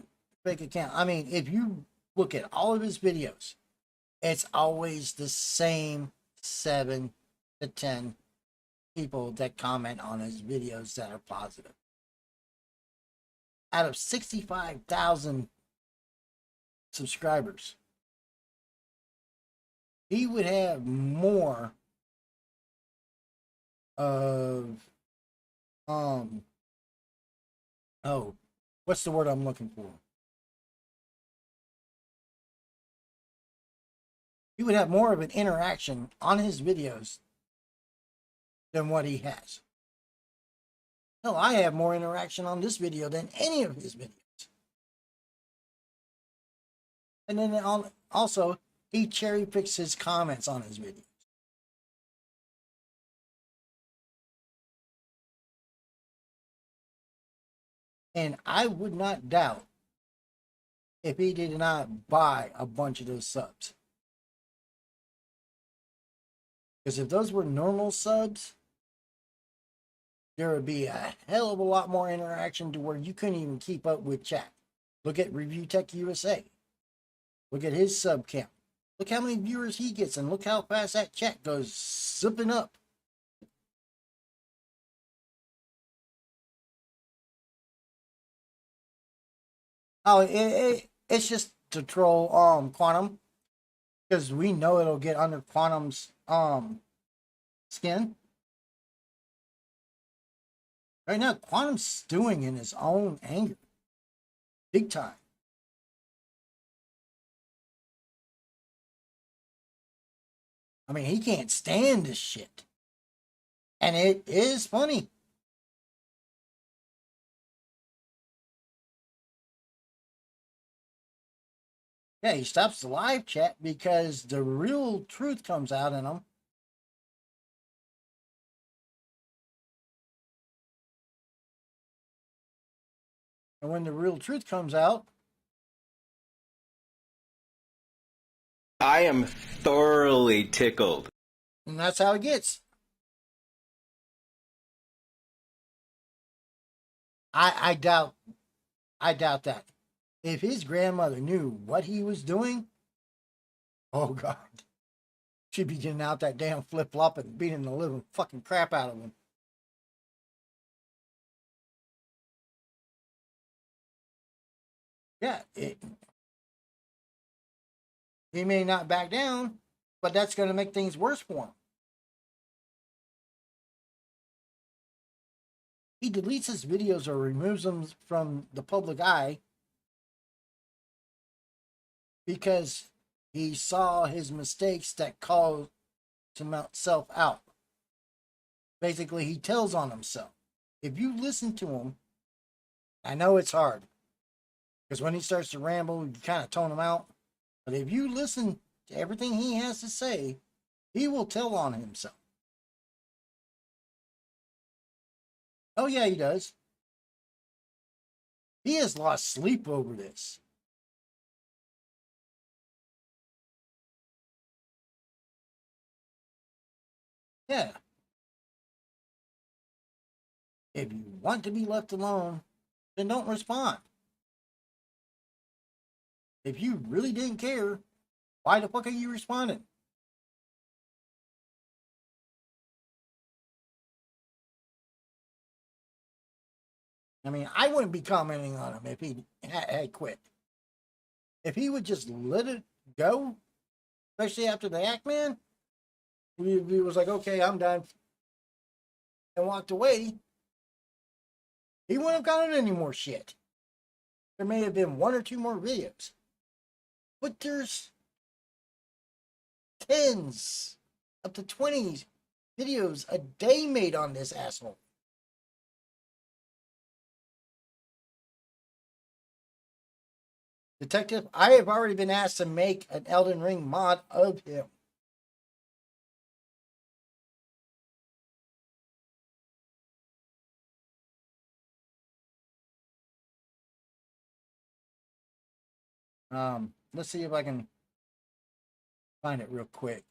fake account. I mean, if you look at all of his videos, it's always the same 7 to 10 people that comment on his videos that are positive. Out of 65,000 subscribers, he would have more of what's the word I'm looking for? He would have more of an interaction on his videos than what he has. Hell, I have more interaction on this video than any of his videos. And then also, he cherry picks his comments on his videos. And I would not doubt if he did not buy a bunch of those subs. Because if those were normal subs, there would be a hell of a lot more interaction to where you couldn't even keep up with chat. Look at Review Tech USA. Look at his sub count. Look how many viewers he gets, and look how fast that chat goes zipping up. Oh, it's just to troll Quantum, because we know it'll get under Quantum's skin. Right now, Quantum's stewing in his own anger, big time. I mean, he can't stand this shit, and it is funny. Yeah, he stops the live chat because the real truth comes out in him. And when the real truth comes out, I am thoroughly tickled. and that's how it gets. I doubt that. If his grandmother knew what he was doing, oh God, she'd be getting out that damn flip flop and beating the living fucking crap out of him. Yeah, he may not back down, but that's going to make things worse for him. He deletes his videos or removes them from the public eye because he saw his mistakes that caused himself out. Basically, he tells on himself. If you listen to him, I know it's hard, because when he starts to ramble, you kind of tone him out. But if you listen to everything he has to say, he will tell on himself. Oh, yeah, he does. He has lost sleep over this. Yeah. If you want to be left alone, then don't respond. If you really didn't care, why the fuck are you responding? I mean, I wouldn't be commenting on him if he had quit. If he would just let it go, especially after the act, man, he was like, okay, I'm done, and walked away, he wouldn't have gotten any more shit. There may have been one or two more videos, but there's tens up to 20 videos a day made on this asshole. Detective, I have already been asked to make an Elden Ring mod of him. Let's see if I can find it real quick.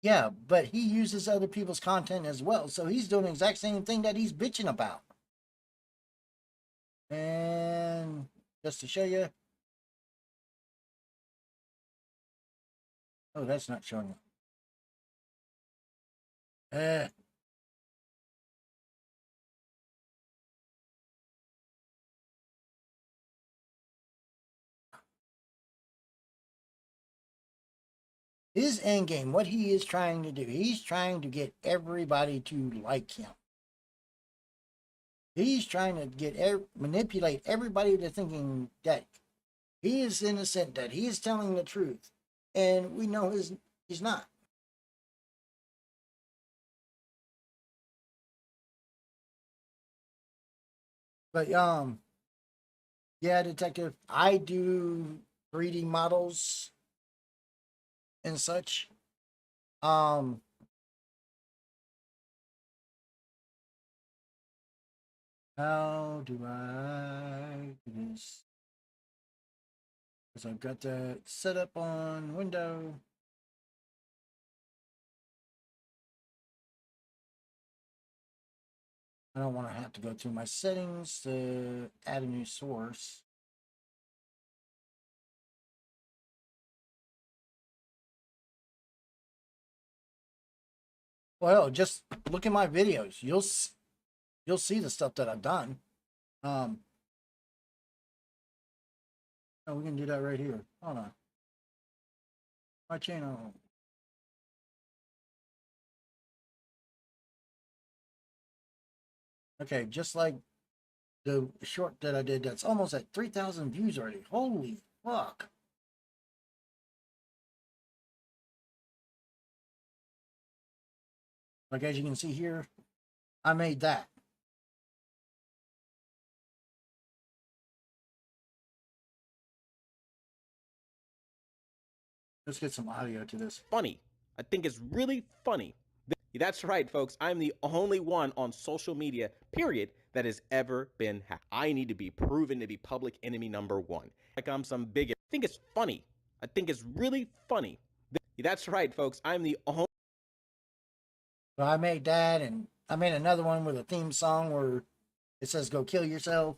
Yeah, but he uses other people's content as well, so he's doing the exact same thing that he's bitching about. And just to show you. Oh, that's not showing up. His end game, what he is trying to do, he's trying to get everybody to like him. He's trying to get manipulate everybody to thinking that he is innocent, that he is telling the truth, and we know he's not. But yeah, detective, I do 3D models and such. Um, how do I do this? Because I've got that set up on window. I don't want to have to go through my settings to add a new source. Well, just look at my videos. You'll see the stuff that I've done. Oh, we can do that right here. Hold on. My channel. Okay, just like the short that I did, that's almost at 3,000 views already. Holy fuck. Like, as you can see here, I made that. Let's get some audio to this. Funny. I think it's really funny. That's right, folks. I'm the only one on social media, period, that has ever been hacked. I need to be proven to be public enemy number one. Like I'm some bigot. I think it's funny. I think it's really funny. That's right, folks. I'm the only. So I made that, and I made another one with a theme song where it says "Go kill yourself."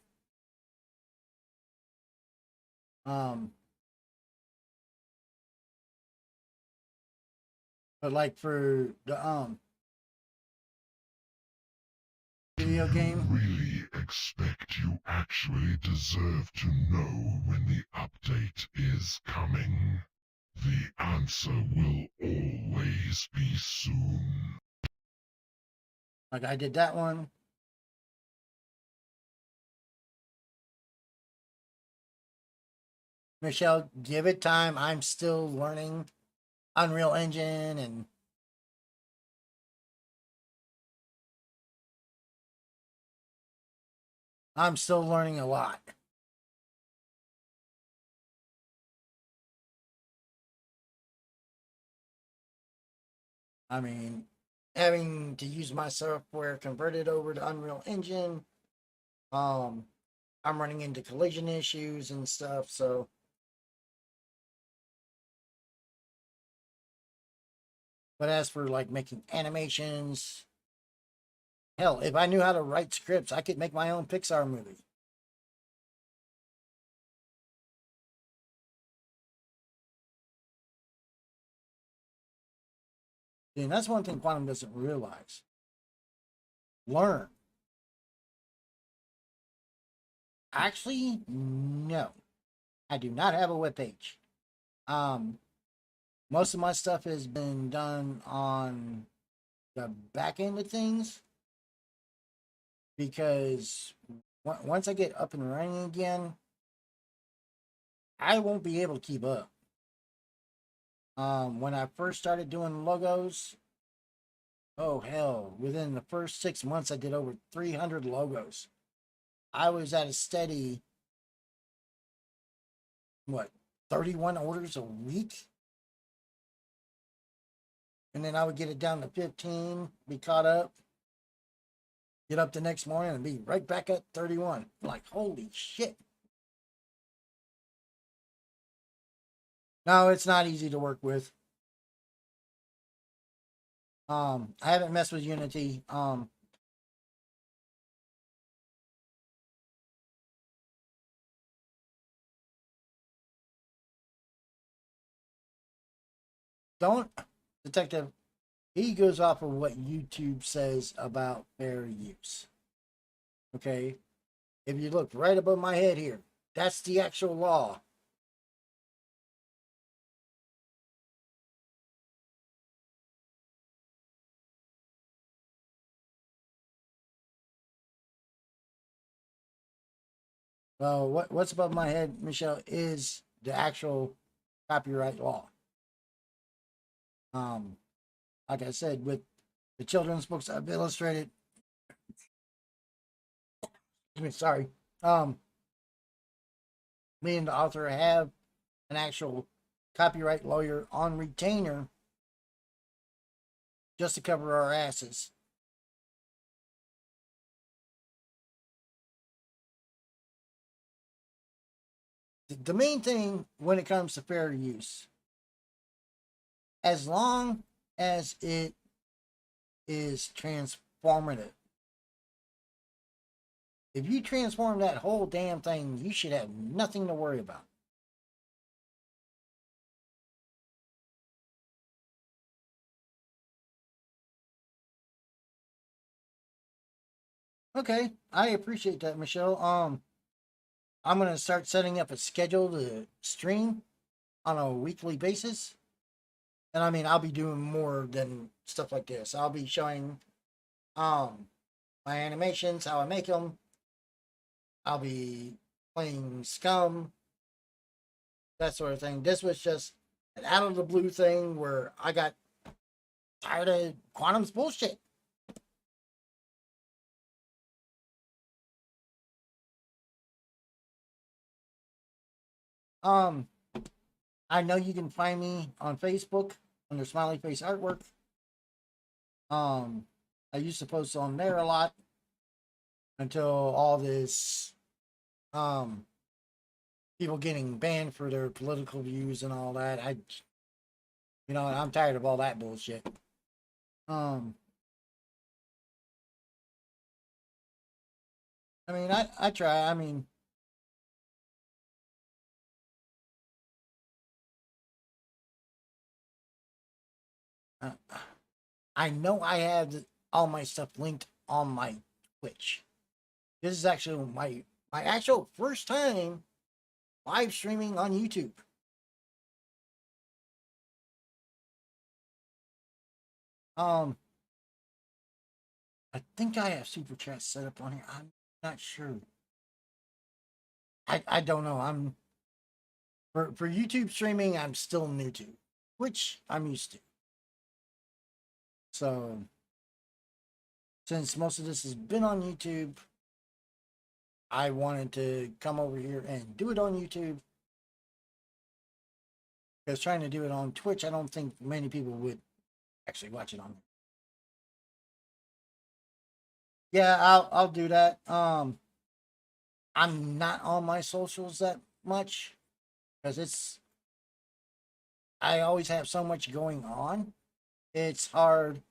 But like for the video game, Really expect you actually deserve to know when the update is coming? The answer will always be soon. like I did that one. Michelle, give it time. I'm still learning Unreal Engine and I'm still learning a lot. I mean, having to use my software converted over to Unreal Engine, I'm running into collision issues and stuff, so but as for like making animations, hell, if I knew how to write scripts, I could make my own Pixar movie. And that's one thing Quantum doesn't realize. Learn. Actually, no. I do not have a webpage. Most of my stuff has been done on the back end of things because once I get up and running again, I won't be able to keep up. When I first started doing logos, oh hell, within the first 6 months, I did over 300 logos. I was at a steady, 31 orders a week? And then I would get it down to 15, be caught up, get up the next morning and be right back at 31. Like, holy shit. No, it's not easy to work with. I haven't messed with Unity. Don't, detective, he goes off of what YouTube says about fair use. Okay? If you look right above my head here, that's the actual law. Well, what's above my head, Michelle, is the actual copyright law. Like I said, with the children's books I've illustrated, sorry. Me and the author have an actual copyright lawyer on retainer just to cover our asses. The main thing when it comes to fair use, as long as it is transformative. If you transform that whole damn thing, you should have nothing to worry about. Okay, I appreciate that, Michelle. I'm gonna start setting up a schedule to stream on a weekly basis. And I mean, I'll be doing more than stuff like this. I'll be showing my animations, how I make them. I'll be playing Scum, that sort of thing. This was just an out of the blue thing where I got tired of Quantum's bullshit. I know you can find me on Facebook under Smiley Face Artwork. I used to post on there a lot until all this people getting banned for their political views and all that. I'm tired of all that bullshit. I mean, I try. I mean, I know I have all my stuff linked on my Twitch. This is actually my actual first time live streaming on YouTube. I think I have super chat set up on here. I'm not sure. I don't know. I'm for YouTube streaming, I'm still new to, which I'm used to. So since most of this has been on YouTube, I wanted to come over here and do it on YouTube. Because trying to do it on Twitch, I don't think many people would actually watch it on there. Yeah, I'll do that. I'm not on my socials that much because I always have so much going on. It's hard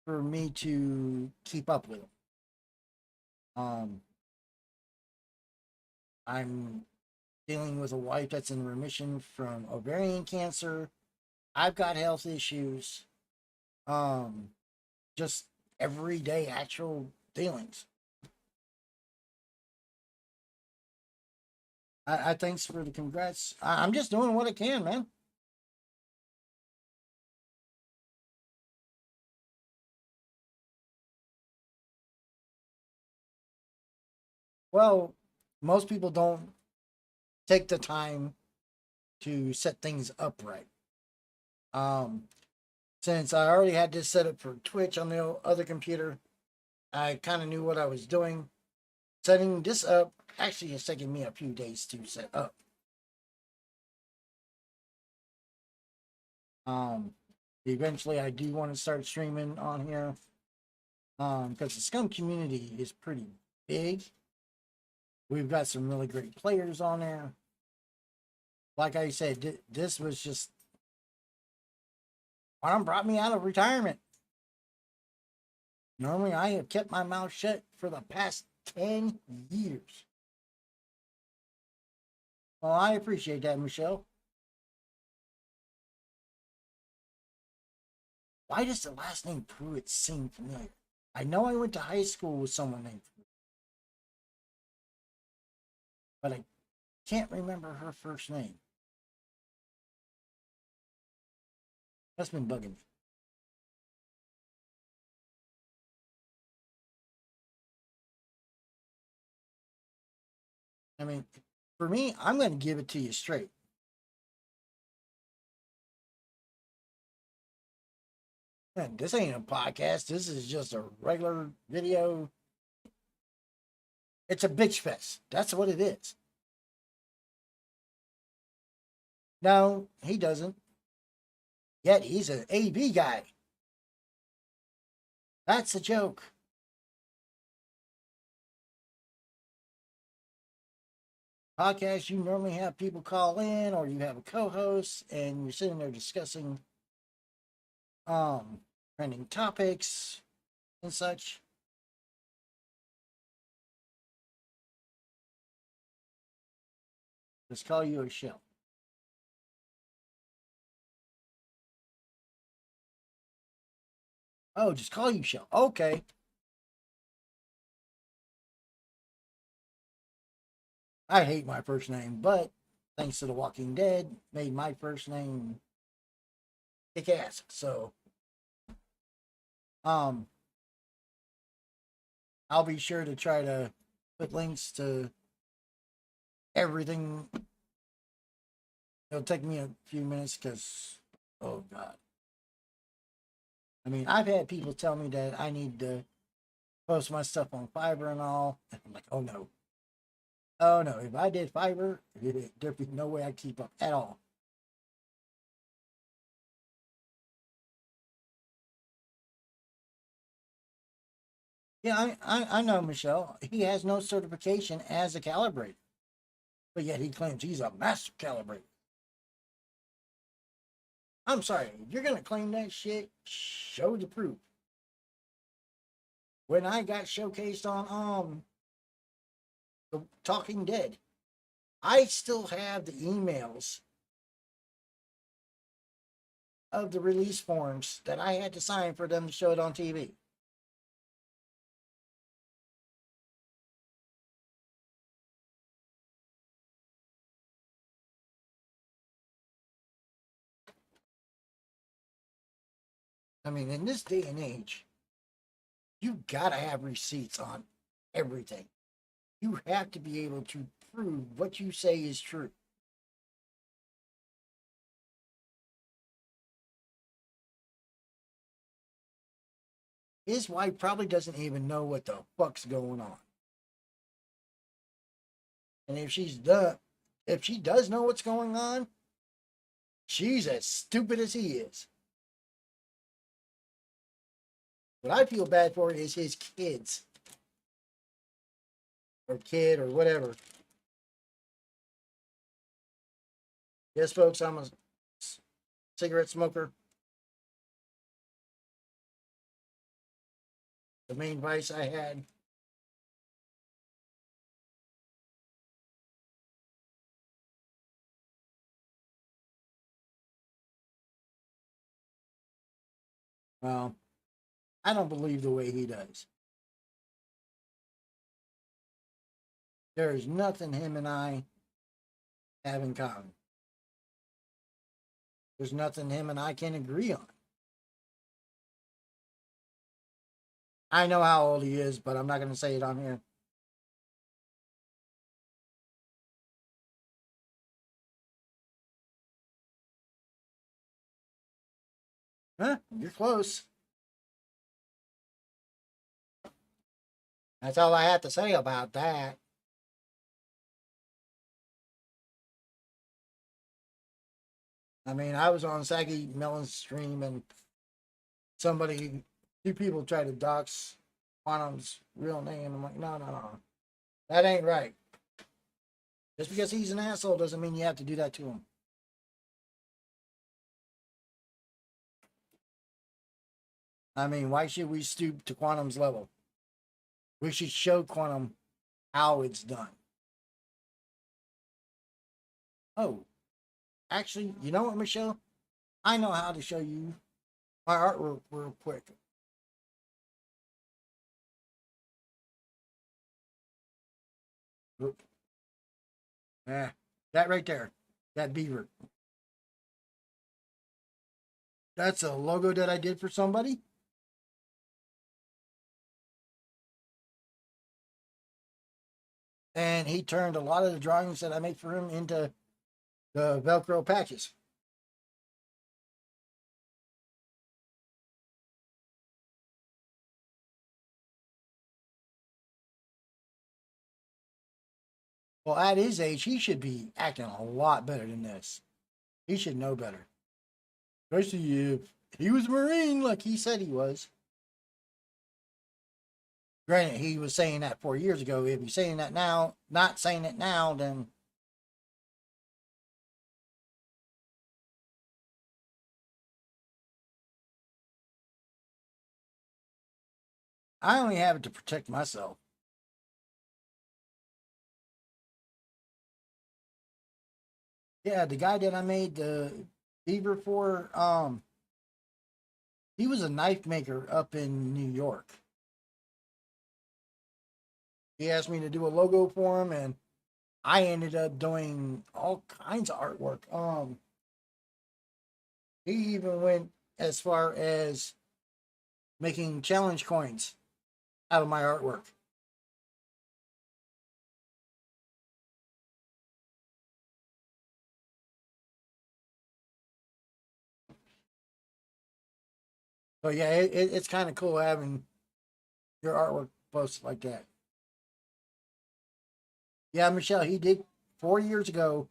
for me to keep up with them. I'm dealing with a wife that's in remission from ovarian cancer. I've got health issues. Just everyday actual dealings. I thanks for the congrats. I'm just doing what I can, man. Well, most people don't take the time to set things up right. Since I already had this set up for Twitch on the other computer, I kind of knew what I was doing. Setting this up actually has taken me a few days to set up. Eventually I do want to start streaming on here. Because the Scum community is pretty big. We've got some really great players on there. Like I said, this was just what brought me out of retirement. Normally, I have kept my mouth shut for the past 10 years. Well, I appreciate that, Michelle. Why does the last name Pruitt seem familiar? I know I went to high school with someone named Pruitt, but I can't remember her first name. That's been bugging me. I mean, for me, I'm going to give it to you straight. Man, this ain't a podcast. This is just a regular video It's a bitch fest. That's what it is. No, he doesn't. Yet he's an AB guy. That's a joke. Podcast, you normally have people call in or you have a co-host and you're sitting there discussing trending topics and such. Just call you a show. Oh, just call you show. Okay. I hate my first name, but thanks to The Walking Dead, made my first name kick ass. So, I'll be sure to try to put links to everything. It'll take me a few minutes because, oh God. I mean, I've had people tell me that I need to post my stuff on Fiverr and all. And I'm like, oh no. Oh no, if I did Fiverr, there'd be no way I'd keep up at all. Yeah, I know, Michelle. He has no certification as a calibrator, but yet he claims he's a master calibrator. I'm sorry, if you're gonna claim that shit, show the proof. When I got showcased on The Talking Dead, I still have the emails of the release forms that I had to sign for them to show it on TV. I mean, in this day and age, you gotta have receipts on everything. You have to be able to prove what you say is true. His wife probably doesn't even know what the fuck's going on. And if she does know what's going on, she's as stupid as he is. What I feel bad for is his kids. Or kid or whatever. Yes, folks, I'm a cigarette smoker. The main vice I had. Well, I don't believe the way he does. There is nothing him and I have in common. There's nothing him and I can agree on. I know how old he is, but I'm not going to say it on here. Huh? You're close. That's all I have to say about that. I mean, I was on Saggy Melon's stream and two people tried to dox Quantum's real name. I'm like, no. That ain't right. Just because he's an asshole doesn't mean you have to do that to him. I mean, why should we stoop to Quantum's level? We should show Quantum how it's done. Oh, actually, you know what, Michelle? I know how to show you my artwork real quick. Yeah, that right there, that beaver. That's a logo that I did for somebody. And he turned a lot of the drawings that I make for him into the Velcro patches. Well, at his age, he should be acting a lot better than this. He should know better. Especially if he was a Marine like he said he was. Granted, he was saying that 4 years ago. If he's saying that now, not saying it now, then I only have it to protect myself. Yeah, the guy that I made the beaver for, he was a knife maker up in New York. He asked me to do a logo for him, and I ended up doing all kinds of artwork. He even went as far as making challenge coins out of my artwork. So yeah, it's kind of cool having your artwork posted like that. Yeah, Michelle, he did 4 years ago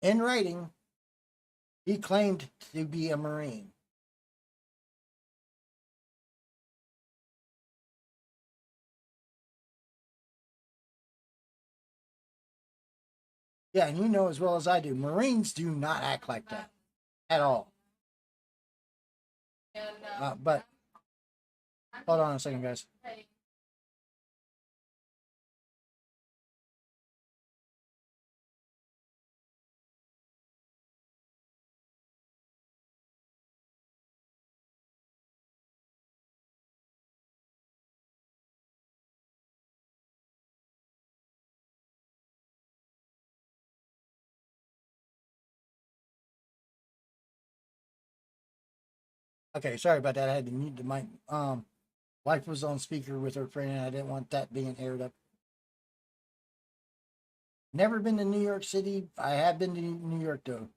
in writing. He claimed to be a Marine. Yeah, and you know as well as I do, Marines do not act like that at all. But hold on a second, guys. Okay, sorry about that. I had to mute the mic. Wife was on speaker with her friend, and I didn't want that being aired up. Never been to New York City. I have been to New York though.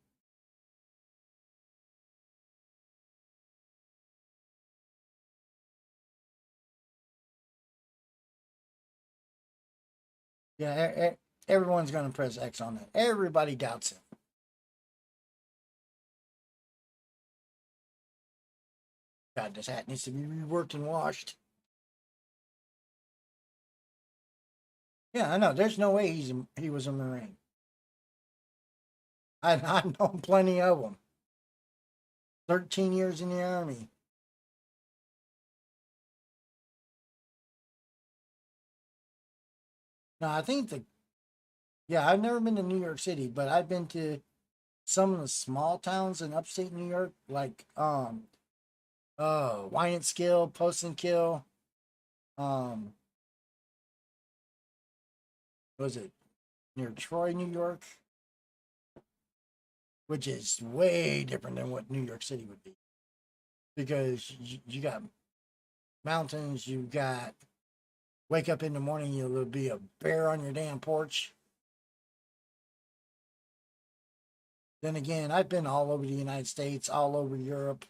Yeah, everyone's gonna press X on that. Everybody doubts it. God, this hat needs to be reworked and washed. Yeah, I know. There's no way he was a Marine. I know plenty of them. 13 years in the Army. No, I think yeah, I've never been to New York City, but I've been to some of the small towns in upstate New York, like Wine and Skill, Post and Kill, was it near Troy, New York? Which is way different than what New York City would be. Because you got mountains, you got wake up in the morning, there'll be a bear on your damn porch. Then again, I've been all over the United States, all over Europe,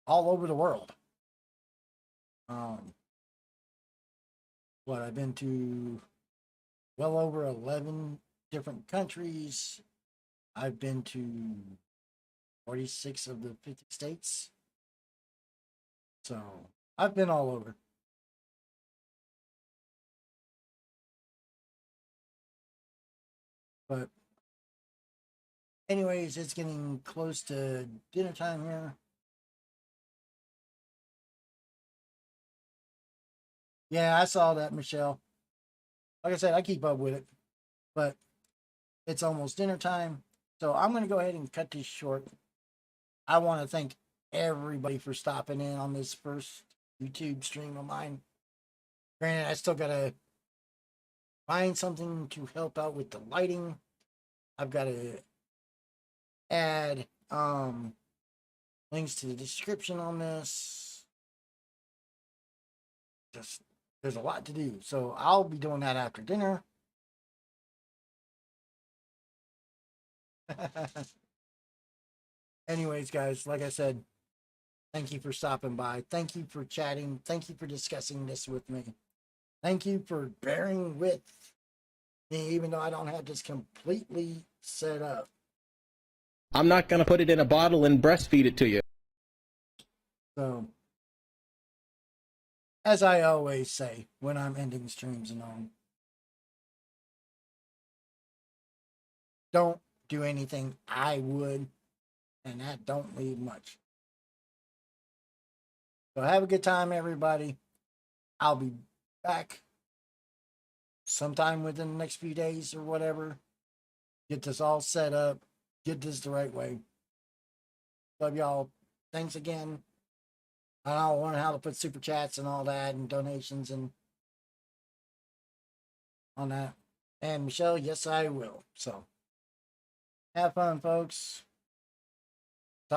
all over the world. I've been to well over 11 different countries. I've been to 46 of the 50 states. So I've been all over. But anyways, it's getting close to dinner time here. Yeah, I saw that, Michelle. Like I said, I keep up with it. But it's almost dinner time. So I'm going to go ahead and cut this short. I want to thank everybody for stopping in on this first YouTube stream of mine. Granted, I still got to find something to help out with the lighting. I've got to add links to the description on this. Just there's a lot to do. So I'll be doing that after dinner. Anyways, guys, like I said, thank you for stopping by. Thank you for chatting. Thank you for discussing this with me. Thank you for bearing with even though I don't have this completely set up. I'm not going to put it in a bottle and breastfeed it to you. So, as I always say when I'm ending streams and all, don't do anything I would, and that don't leave much. So have a good time, everybody. I'll be back sometime within the next few days or whatever. Get this all set up. Get this the right way. Love y'all. Thanks again. I'll learn how to put super chats and all that and donations and on that. And Michelle, yes, I will. So have fun, folks.